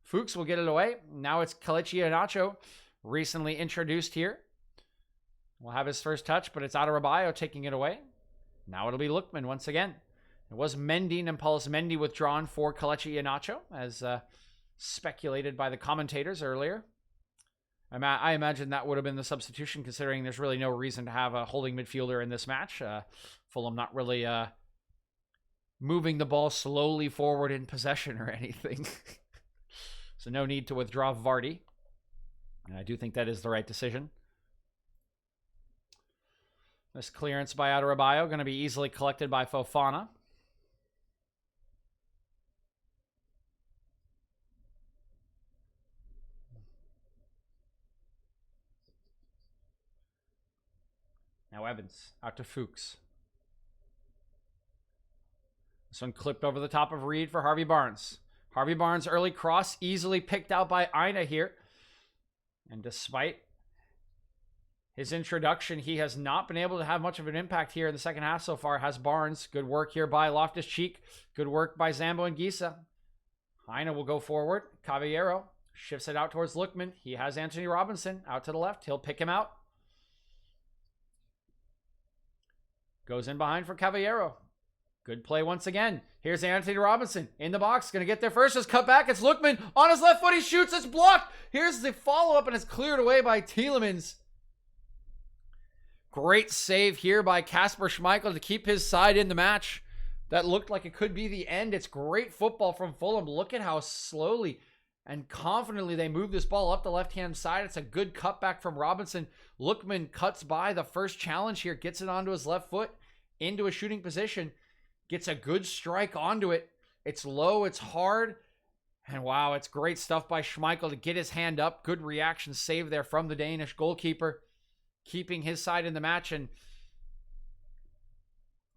Fuchs will get it away. Now it's Kelechi Iheanacho, recently introduced here. Will have his first touch, but it's Adarabioyo taking it away. Now it'll be Lookman once again. It was Mendy, Nampalus Mendy withdrawn for Kelechi Iheanacho, as speculated by the commentators earlier. I imagine that would have been the substitution, considering there's really no reason to have a holding midfielder in this match. Fulham not really moving the ball slowly forward in possession or anything. So no need to withdraw Vardy. And I do think that is the right decision. This clearance by Adarabioyo going to be easily collected by Fofana. Now Evans out to Fuchs. This one clipped over the top of Reed for Harvey Barnes. Harvey Barnes' early cross easily picked out by Aina here. And despite his introduction, he has not been able to have much of an impact here in the second half so far. Has Barnes. Good work here by Loftus-Cheek. Good work by Zambo and Gisa. Aina will go forward. Caballero shifts it out towards Lookman. He has Anthony Robinson out to the left. He'll pick him out. Goes in behind for Caballero. Good play once again. Here's Anthony Robinson in the box. Going to get there first. Just cut back. It's Lookman on his left foot. He shoots. It's blocked. Here's the follow-up, and it's cleared away by Tielemans. Great save here by Kasper Schmeichel to keep his side in the match. That looked like it could be the end. It's great football from Fulham. Look at how slowly and confidently they move this ball up the left-hand side. It's a good cutback from Robinson. Lookman cuts by the first challenge here. Gets it onto his left foot into a shooting position. Gets a good strike onto it. It's low. It's hard. And wow, it's great stuff by Schmeichel to get his hand up. Good reaction save there from the Danish goalkeeper, keeping his side in the match. And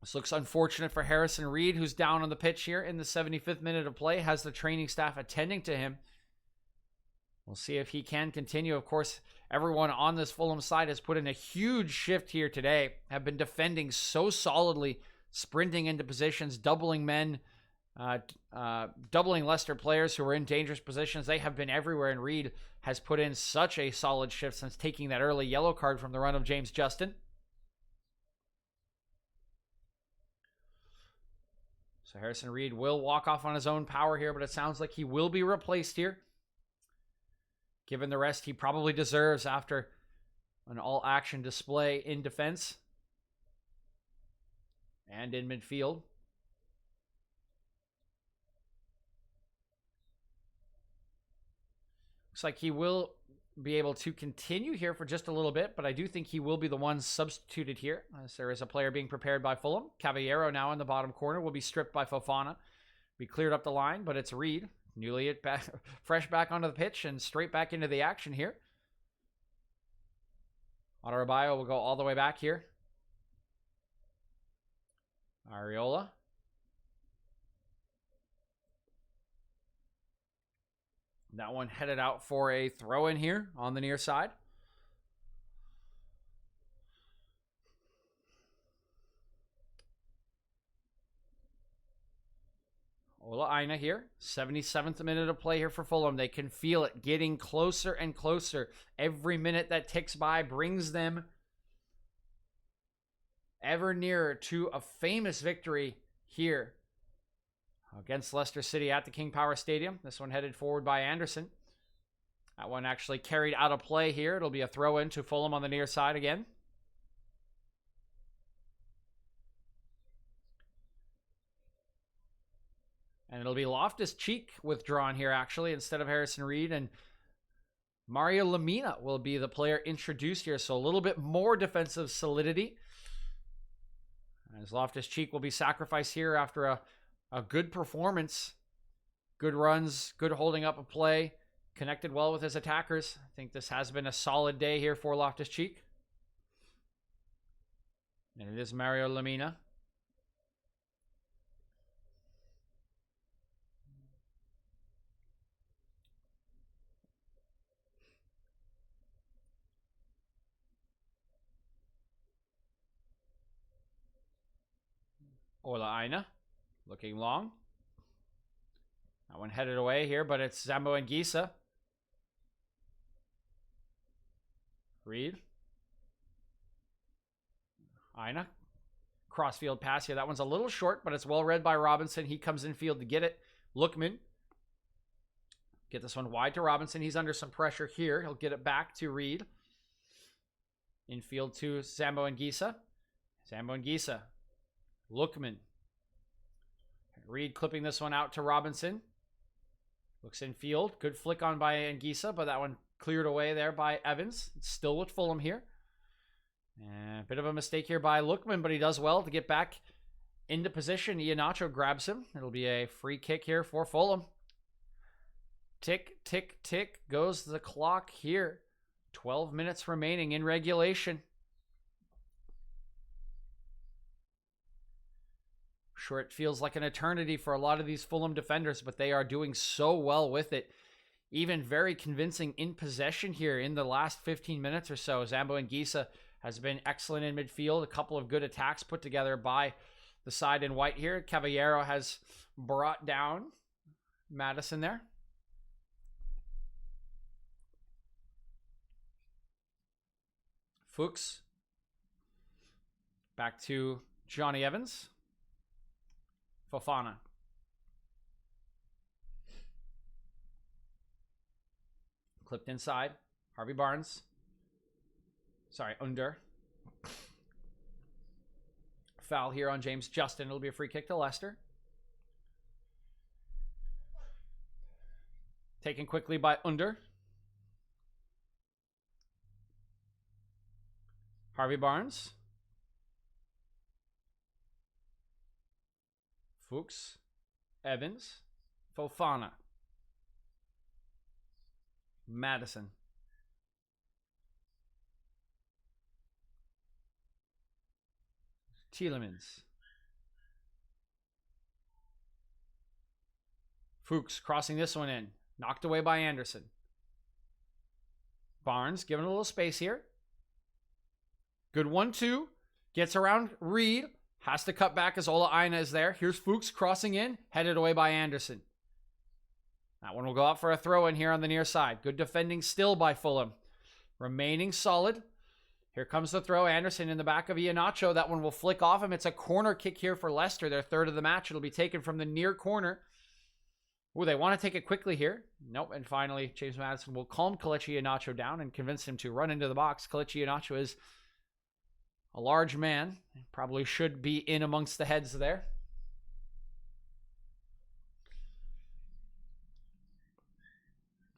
this looks unfortunate for Harrison Reed, who's down on the pitch here in the 75th minute of play. Has the training staff attending to him. We'll see if he can continue. Of course, everyone on this Fulham side has put in a huge shift here today. Have been defending so solidly, sprinting into positions, doubling men, doubling Leicester players who are in dangerous positions. They have been everywhere, and Reed has put in such a solid shift since taking that early yellow card from the run of James Justin. So Harrison Reed will walk off on his own power here, but it sounds like he will be replaced here, given the rest he probably deserves after an all-action display in defense and in midfield. Looks like he will be able to continue here for just a little bit, but I do think he will be the one substituted here, as there is a player being prepared by Fulham. Caballero now in the bottom corner will be stripped by Fofana. Be cleared up the line, but it's Reed. Newly back, fresh back onto the pitch and straight back into the action here. Adarabioyo will go all the way back here. Areola. That one headed out for a throw in here on the near side. Ola Aina here. 77th minute of play here for Fulham. They can feel it getting closer and closer. Every minute that ticks by brings them ever nearer to a famous victory here against Leicester City at the King Power Stadium. This one headed forward by Anderson. That one actually carried out of play here. It'll be a throw in to Fulham on the near side again. And it'll be Loftus-Cheek withdrawn here, actually, instead of Harrison Reed. And Mario Lemina will be the player introduced here. So a little bit more defensive solidity, as Loftus-Cheek will be sacrificed here after a good performance. Good runs, good holding up of play. Connected well with his attackers. I think this has been a solid day here for Loftus-Cheek. And it is Mario Lemina. Ola Aina looking long. That one headed away here, but it's Zambo and Gisa. Reed. Aina. Crossfield pass here. That one's a little short, but it's well read by Robinson. He comes in field to get it. Lookman. Get this one wide to Robinson. He's under some pressure here. He'll get it back to Reed. Infield to Zambo and Gisa. Zambo and Gisa. Lookman. Reed clipping this one out to Robinson. Looks in field. Good flick on by Anguissa, but that one cleared away there by Evans. It's still with Fulham here. A bit of a mistake here by Lookman, but he does well to get back into position. Iheanacho grabs him. It'll be a free kick here for Fulham. Tick, tick, tick goes the clock here. 12 minutes remaining in regulation. Sure, it feels like an eternity for a lot of these Fulham defenders, but they are doing so well with it. Even very convincing in possession here in the last 15 minutes or so. Zambo and Gisa has been excellent in midfield. A couple of good attacks put together by the side in white here. Caballero has brought down Madison there. Fuchs. Back to Johnny Evans. Fofana. Clipped inside. Harvey Barnes. Sorry, under. Foul here on James Justin. It'll be a free kick to Leicester. Taken quickly by Under. Harvey Barnes. Fuchs. Evans. Fofana. Madison. Tielemans. Fuchs crossing this one in. Knocked away by Anderson. Barnes giving a little space here. Good 1-2. Gets around Reed. Has to cut back as Ola Aina is there. Here's Fuchs crossing in. Headed away by Anderson. That one will go out for a throw in here on the near side. Good defending still by Fulham. Remaining solid. Here comes the throw. Anderson in the back of Iheanacho. That one will flick off him. It's a corner kick here for Leicester. Their third of the match. It'll be taken from the near corner. Ooh, they want to take it quickly here. Nope. And finally, James Madison will calm Kelechi Iheanacho down and convince him to run into the box. Kelechi Iheanacho is a large man. Probably should be in amongst the heads there.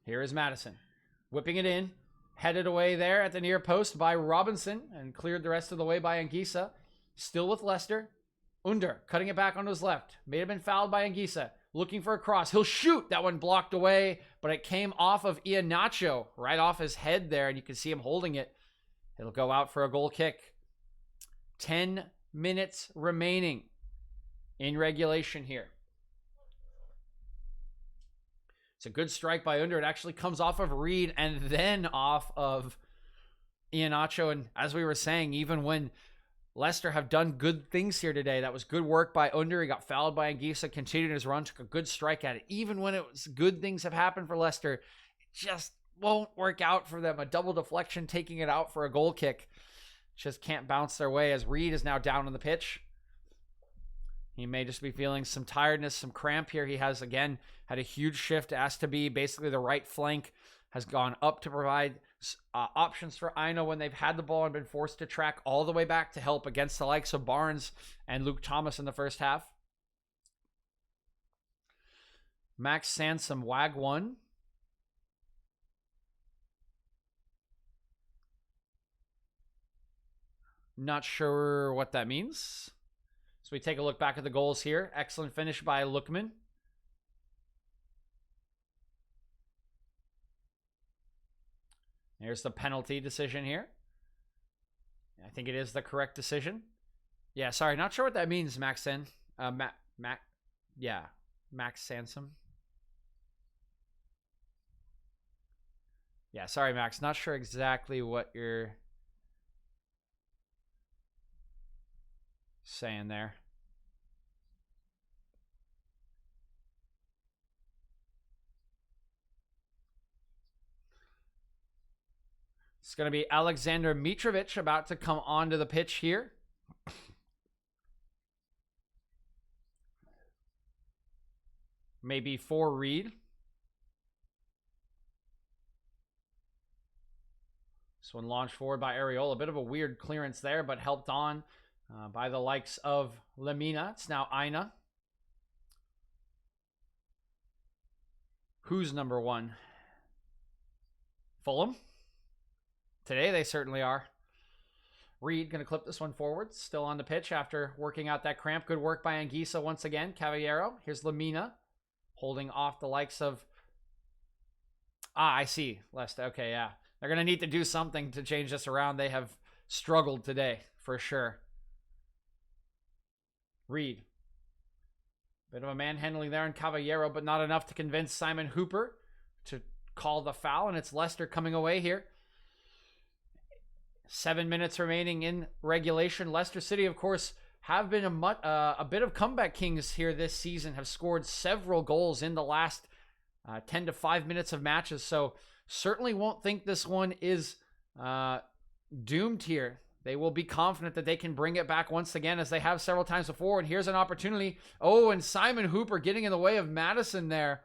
Here is Madison. Whipping it in. Headed away there at the near post by Robinson and cleared the rest of the way by Anguissa. Still with Leicester. Under cutting it back on his left. May have been fouled by Anguissa. Looking for a cross. He'll shoot. That one blocked away, but it came off of Iheanacho. Right off his head there, and you can see him holding it. It'll go out for a goal kick. 10 minutes remaining in regulation here. It's a good strike by Under. It actually comes off of Reed and then off of Iheanacho. And as we were saying, even when Leicester have done good things here today, that was good work by Under. He got fouled by Anguissa, continued his run, took a good strike at it. Even when it was good things have happened for Leicester, it just won't work out for them. A double deflection taking it out for a goal kick. Just can't bounce their way as Reed is now down on the pitch. He may just be feeling some tiredness, some cramp here. He has, again, had a huge shift. Asked to be basically the right flank. Has gone up to provide options for Aina when they've had the ball and been forced to track all the way back to help against the likes of Barnes and Luke Thomas in the first half. Max Sansom, WAG 1. Not sure what that means. So we take a look back at the goals here. Excellent finish by Lookman. Here's the penalty decision here. I think it is the correct decision. Yeah, sorry, not sure what that means, Maxen. Max Sansom. Yeah, sorry, Max. Not sure exactly what you're saying there. It's going to be Alexander Mitrovic about to come onto the pitch here. Maybe for Reed. This one launched forward by Areola. A bit of a weird clearance there, but helped on by the likes of Lemina. It's now Aina. Who's number one? Fulham? Today they certainly are. Reed going to clip this one forward. Still on the pitch after working out that cramp. Good work by Anguissa once again. Caballero. Here's Lemina. Holding off the likes of... I see. Leicester. Okay, yeah. They're going to need to do something to change this around. They have struggled today, for sure. Reed. Bit of a manhandling there in Caballero, but not enough to convince Simon Hooper to call the foul, and it's Leicester coming away here. 7 minutes remaining in regulation. Leicester City, of course, have been a bit of comeback kings here this season, have scored several goals in the last 10 to 5 minutes of matches, so certainly won't think this one is doomed here. They will be confident that they can bring it back once again, as they have several times before. And here's an opportunity. Oh, and Simon Hooper getting in the way of Madison there.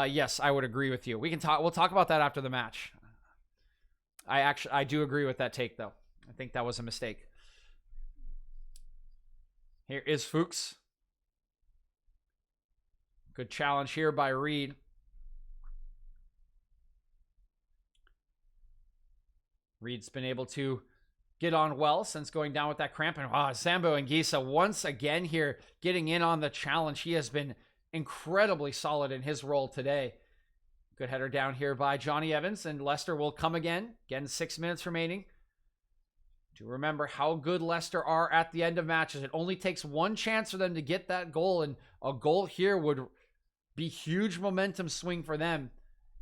Yes, I would agree with you. We'll talk about that after the match. I do agree with that take, though. I think that was a mistake. Here is Fuchs. Good challenge here by Reed. Reed's been able to get on well since going down with that cramp. And Zambo Anguissa once again here getting in on the challenge. He has been incredibly solid in his role today. Good header down here by Johnny Evans, and Leicester will come again. Again, 6 minutes remaining. Do remember how good Leicester are at the end of matches. It only takes one chance for them to get that goal, and a goal here would be huge momentum swing for them.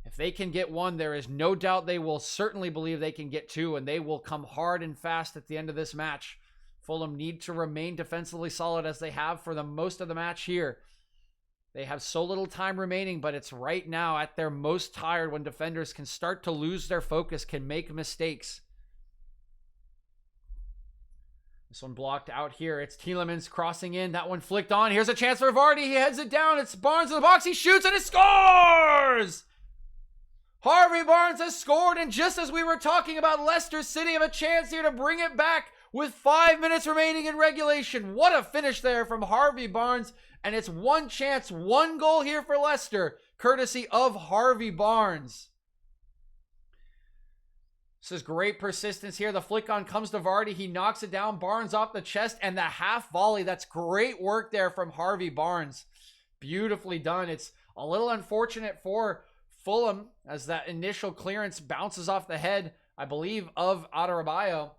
If they can get one, there is no doubt they will certainly believe they can get two, and they will come hard and fast at the end of this match. Fulham need to remain defensively solid as they have for the most of the match here. They have so little time remaining, but it's right now at their most tired when defenders can start to lose their focus, can make mistakes. This one blocked out here. It's Tielemans crossing in. That one flicked on. Here's a chance for Vardy. He heads it down. It's Barnes in the box. He shoots and it scores! Harvey Barnes has scored, and just as we were talking about Leicester City have a chance here to bring it back with 5 minutes remaining in regulation. What a finish there from Harvey Barnes, and it's one chance, one goal here for Leicester, courtesy of Harvey Barnes. This is great persistence here. The flick on comes to Vardy. He knocks it down. Barnes off the chest, and the half volley. That's great work there from Harvey Barnes. Beautifully done. It's a little unfortunate for Fulham as that initial clearance bounces off the head, I believe, of Adarabioyo.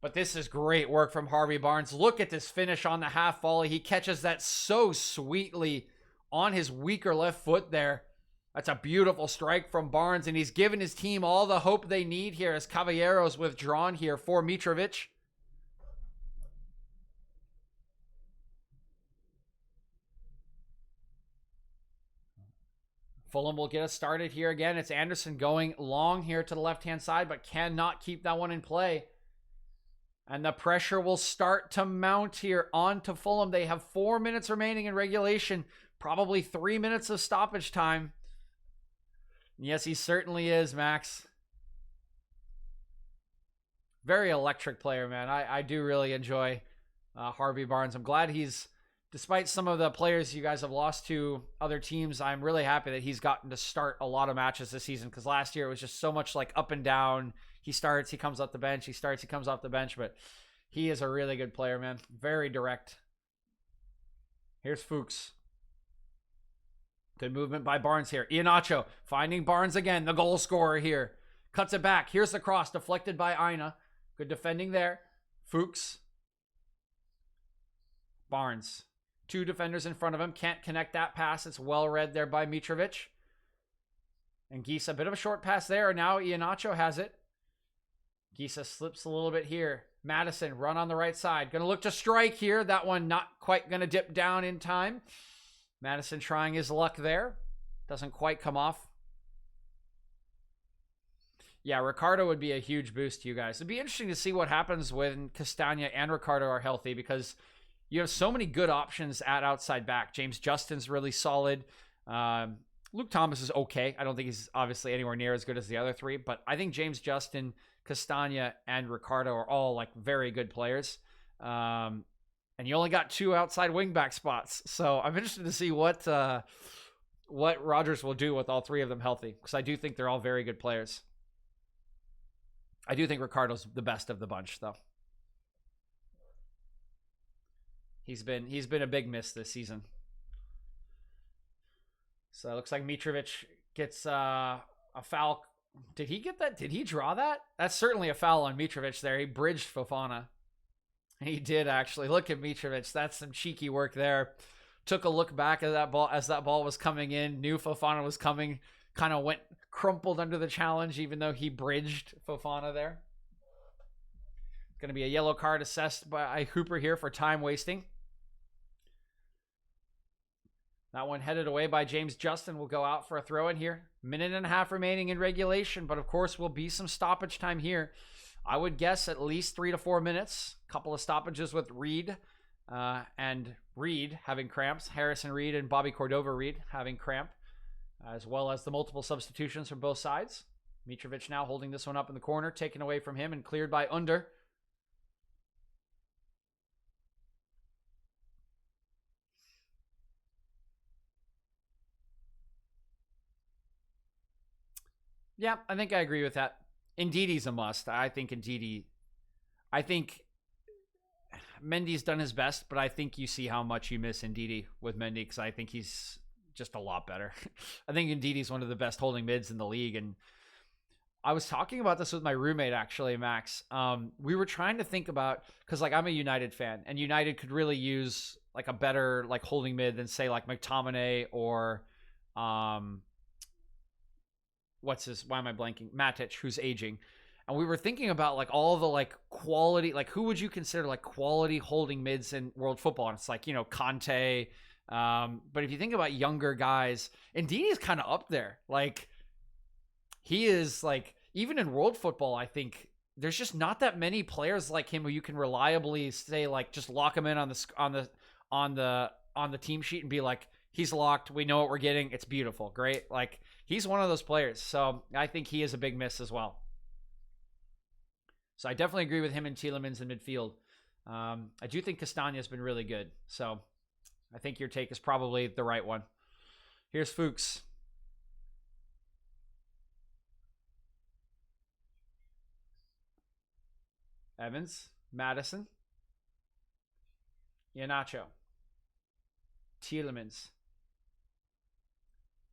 But this is great work from Harvey Barnes. Look at this finish on the half volley. He catches that so sweetly on his weaker left foot there. That's a beautiful strike from Barnes, and he's given his team all the hope they need here as Caballero's withdrawn here for Mitrovic. Fulham will get us started here again. It's Anderson going long here to the left-hand side, but cannot keep that one in play. And the pressure will start to mount here onto Fulham. They have 4 minutes remaining in regulation, probably 3 minutes of stoppage time. Yes, he certainly is, Max. Very electric player, man. I do really enjoy Harvey Barnes. I'm glad he's, despite some of the players you guys have lost to other teams, I'm really happy that he's gotten to start a lot of matches this season, because last year it was just so much like up and down. He starts, he comes off the bench, he starts, he comes off the bench, but he is a really good player, man. Very direct. Here's Fuchs. Good movement by Barnes here. Iheanacho finding Barnes again, the goal scorer here. Cuts it back. Here's the cross, deflected by Aina. Good defending there. Fuchs. Barnes. Two defenders in front of him. Can't connect that pass. It's well read there by Mitrovic. And Geese, a bit of a short pass there. Now Iheanacho has it. Geese slips a little bit here. Madison, run on the right side. Going to look to strike here. That one not quite going to dip down in time. Madison trying his luck there. Doesn't quite come off. Yeah, Ricardo would be a huge boost to you guys. It'd be interesting to see what happens when Castagna and Ricardo are healthy because you have so many good options at outside back. James Justin's really solid. Luke Thomas is okay. I don't think he's obviously anywhere near as good as the other three, but I think James Justin, Castagna, and Ricardo are all like very good players. And you only got 2 outside wingback spots, so I'm interested to see what Rodgers will do with all 3 of them healthy because I do think they're all very good players. I do think Ricardo's the best of the bunch, though. He's been a big miss this season. So it looks like Mitrovic gets a foul. Did he get that? Did he draw that? That's certainly a foul on Mitrovic there. He bridged Fofana. He did actually. Look at Mitrovic. That's some cheeky work there. Took a look back at that ball as that ball was coming in. Knew Fofana was coming. Kind of went crumpled under the challenge, even though he bridged Fofana there. It's going to be a yellow card assessed by Hooper here for time wasting. That one headed away by James Justin will go out for a throw in here. 1.5 minutes remaining in regulation, but of course will be some stoppage time here. I would guess at least 3 to 4 minutes. A couple of stoppages with Reed and Reed having cramps. Harrison Reed and Bobby Cordova Reed having cramp, as well as the multiple substitutions from both sides. Mitrovic now holding this one up in the corner, taken away from him and cleared by Under. Yeah, I think I agree with that. Ndidi's a must. I think Mendy's done his best, but I think you see how much you miss Ndidi with Mendy because I think he's just a lot better. I think Ndidi's one of the best holding mids in the league, and I was talking about this with my roommate actually, Max. We were trying to think about because like I'm a United fan, and United could really use like a better like holding mid than say like McTominay or why am I blanking? Matic, who's aging. And we were thinking about like all the like quality, like who would you consider like quality holding mids in world football? And it's like, you know, Conte. But if you think about younger guys, Ndidi is kind of up there. Like he is like, even in world football, I think there's just not that many players like him who you can reliably say like, just lock him in on the team sheet and be like, he's locked. We know what we're getting. It's beautiful. Great. Like he's one of those players. So I think he is a big miss as well. So I definitely agree with him and Tielemans in midfield. I do think Castagna's been really good. So I think your take is probably the right one. Here's Fuchs. Evans, Madison, Iheanacho, Tielemans.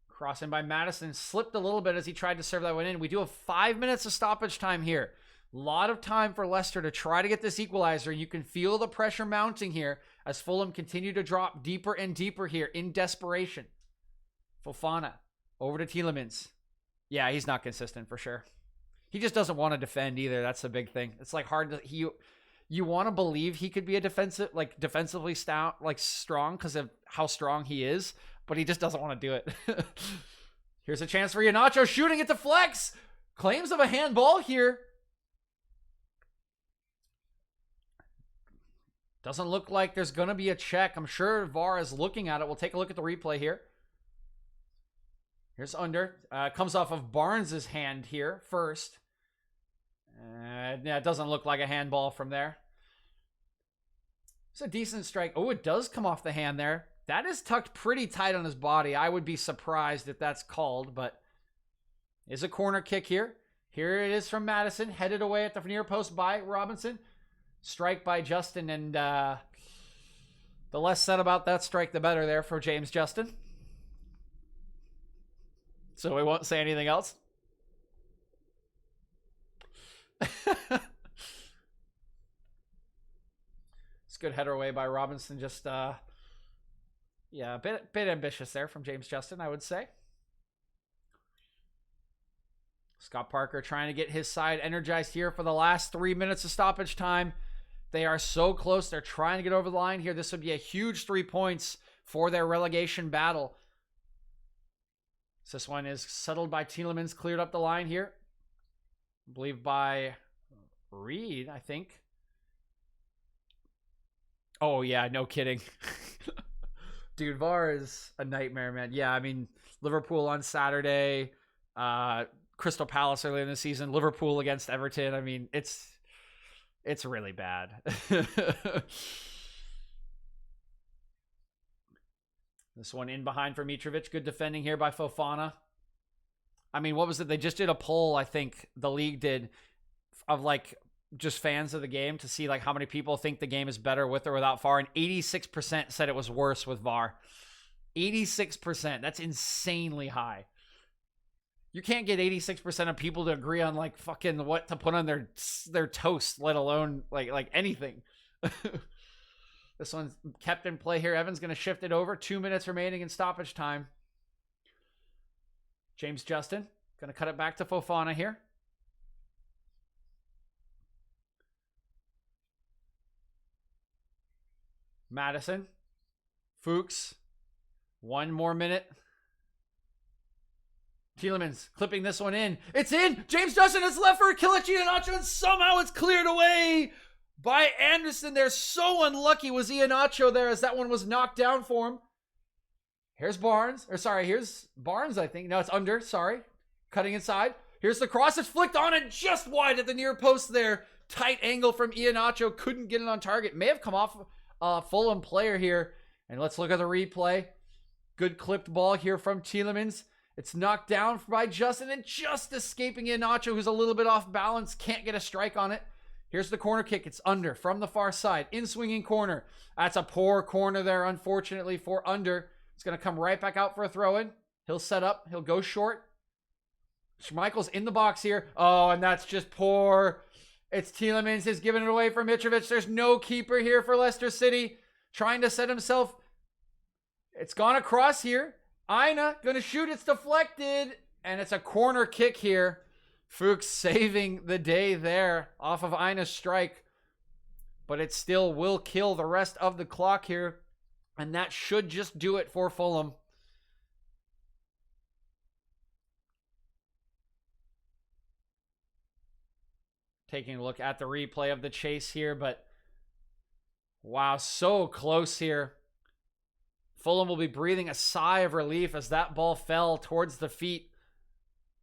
Crossing by Madison, slipped a little bit as he tried to serve that one in. We do have 5 minutes of stoppage time here. A lot of time for Leicester to try to get this equalizer. You can feel the pressure mounting here as Fulham continue to drop deeper and deeper here in desperation. Fofana over to Tielemans. Yeah, he's not consistent for sure. He just doesn't want to defend either. That's the big thing. It's like hard to you want to believe he could be a defensively stout, like strong because of how strong he is, but he just doesn't want to do it. Here's a chance for Iheanacho shooting it to flex. Claims of a handball here. Doesn't look like there's going to be a check. I'm sure VAR is looking at it. We'll take a look at the replay here. Here's Under. Comes off of Barnes' hand here first. Yeah, it doesn't look like a handball from there. It's a decent strike. Oh, it does come off the hand there. That is tucked pretty tight on his body. I would be surprised if that's called, but is a corner kick here. Here it is from Madison. Headed away at the near post by Robinson. Strike by Justin, and the less said about that strike, the better there for James Justin. So we won't say anything else. It's a good header away by Robinson. Just, yeah, a bit ambitious there from James Justin, I would say. Scott Parker trying to get his side energized here for the last 3 minutes of stoppage time. They are so close. They're trying to get over the line here. This would be a huge 3 points for their relegation battle. So this one is settled by Tielemans, cleared up the line here. I believe by Reed, I think. Oh, yeah, no kidding. Dude, VAR is a nightmare, man. Yeah, I mean, Liverpool on Saturday, Crystal Palace early in the season, Liverpool against Everton. I mean, it's really bad. This one in behind for Mitrovic. Good defending here by Fofana. I mean, what was it? They just did a poll, I think the league did, of like just fans of the game to see like how many people think the game is better with or without VAR, and 86% said it was worse with VAR. 86%. That's insanely high. You can't get 86% of people to agree on like fucking what to put on their toast, let alone like anything. This one's kept in play here. Evan's going to shift it over. 2 minutes remaining in stoppage time. James Justin going to cut it back to Fofana here. Madison. Fuchs. 1 more minute. Tielemans clipping this one in. It's in. James Justin is left for Kelechi Iheanacho, and somehow it's cleared away by Anderson. They're so unlucky was Iheanacho there as that one was knocked down for him. Here's Barnes. Here's Barnes, I think. No, it's under. Sorry. Cutting inside. Here's the cross. It's flicked on and just wide at the near post there. Tight angle from Iheanacho. Couldn't get it on target. May have come off a Fulham player here. And let's look at the replay. Good clipped ball here from Tielemans. It's knocked down by Justin and just escaping Iheanacho, who's a little bit off balance. Can't get a strike on it. Here's the corner kick. It's under from the far side. In swinging corner. That's a poor corner there, unfortunately, for under. It's going to come right back out for a throw-in. He'll set up. He'll go short. Schmeichel's in the box here. Oh, and that's just poor. It's Tielemans has given it away for Mitrovic. There's no keeper here for Leicester City. Trying to set himself. It's gone across here. Aina going to shoot. It's deflected. And it's a corner kick here. Fuchs saving the day there off of Aina's strike. But it still will kill the rest of the clock here. And that should just do it for Fulham. Taking a look at the replay of the chase here, but wow, so close here. Fulham will be breathing a sigh of relief as that ball fell towards the feet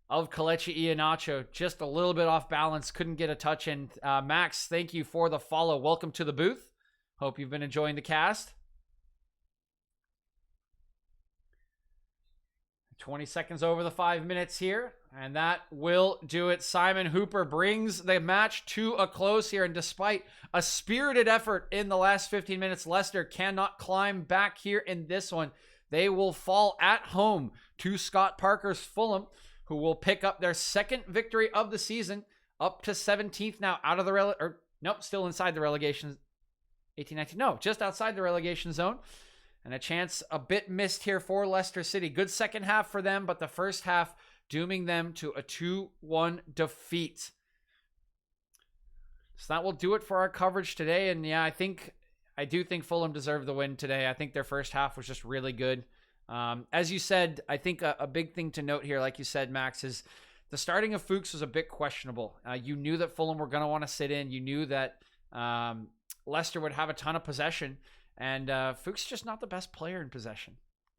of Kelechi Iheanacho. Just a little bit off balance, couldn't get a touch in. Max, thank you for the follow. Welcome to the booth. Hope you've been enjoying the cast. 20 seconds over the 5 minutes here, and that will do it. Simon Hooper brings the match to a close here, and despite a spirited effort in the last 15 minutes, Leicester cannot climb back here in this one. They will fall at home to Scott Parker's Fulham, who will pick up their second victory of the season, up to 17th now, out of the still inside the relegation. 18-19, no, just outside the relegation zone. And a chance a bit missed here for Leicester City. Good second half for them, but the first half dooming them to a 2-1 defeat. So that will do it for our coverage today. And yeah, I do think Fulham deserved the win today. I think their first half was just really good. As you said, I think a big thing to note here, like you said, Max, is the starting of Fuchs was a bit questionable. You knew that Fulham were going to want to sit in. You knew that Leicester would have a ton of possession. And Fuchs just not the best player in possession.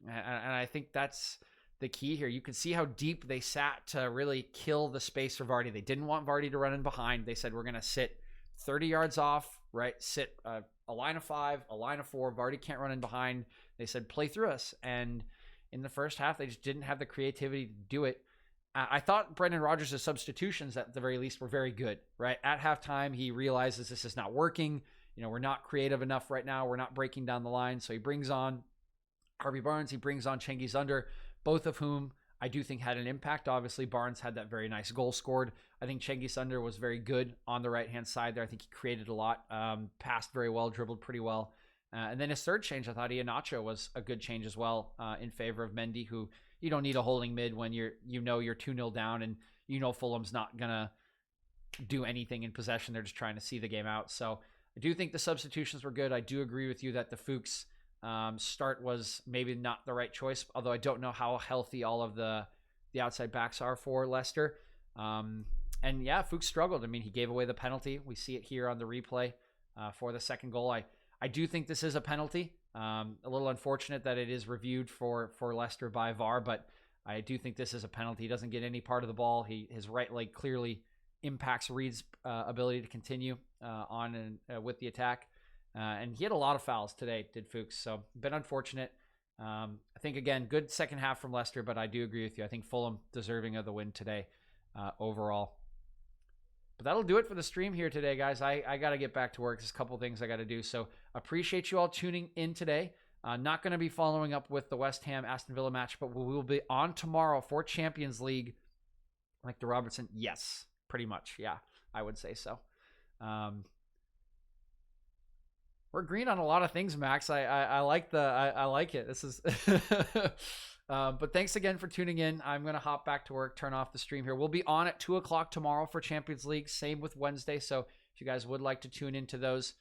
And I think that's the key here. You can see how deep they sat to really kill the space for Vardy. They didn't want Vardy to run in behind. They said, we're going to sit 30 yards off, right? Sit a line of 5, a line of 4. Vardy can't run in behind. They said, play through us. And in the first half, they just didn't have the creativity to do it. I thought Brendan Rodgers' substitutions, at the very least, were very good, right? At halftime, he realizes this is not working. We're not creative enough right now. We're not breaking down the line. So he brings on Harvey Barnes. He brings on Cengiz Under, both of whom I do think had an impact. Obviously, Barnes had that very nice goal scored. I think Cengiz Under was very good on the right-hand side there. I think he created a lot, passed very well, dribbled pretty well. And then his third change, I thought Iheanacho was a good change as well in favor of Mendy, who you don't need a holding mid when you're 2-0 down and Fulham's not going to do anything in possession. They're just trying to see the game out. So I do think the substitutions were good. I do agree with you that the Fuchs start was maybe not the right choice, although I don't know how healthy all of the outside backs are for Leicester. And yeah, Fuchs struggled. I mean, he gave away the penalty. We see it here on the replay for the second goal. I do think this is a penalty. A little unfortunate that it is reviewed for Leicester by VAR, but I do think this is a penalty. He doesn't get any part of the ball. His right leg clearly impacts Reed's ability to continue on and with the attack. And he had a lot of fouls today, did Fuchs. So a bit unfortunate. I think, again, good second half from Leicester, but I do agree with you. I think Fulham deserving of the win today overall. But that'll do it for the stream here today, guys. I got to get back to work. There's a couple things I got to do. So appreciate you all tuning in today. Not going to be following up with the West Ham Aston Villa match, but we will be on tomorrow for Champions League. Like the Robertson, yes, pretty much. Yeah, I would say so. We're green on a lot of things, Max. I like I like it. This is but thanks again for tuning in. I'm gonna hop back to work, turn off the stream here. We'll be on at 2:00 tomorrow for Champions League. Same with Wednesday. So if you guys would like to tune into those,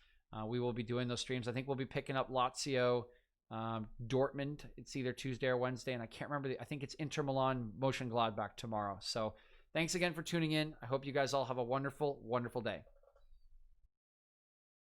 we will be doing those streams. I think we'll be picking up Lazio, Dortmund. It's either Tuesday or Wednesday, and I can't remember. I think it's Inter Milan, Mönchengladbach tomorrow. So thanks again for tuning in. I hope you guys all have a wonderful, wonderful day.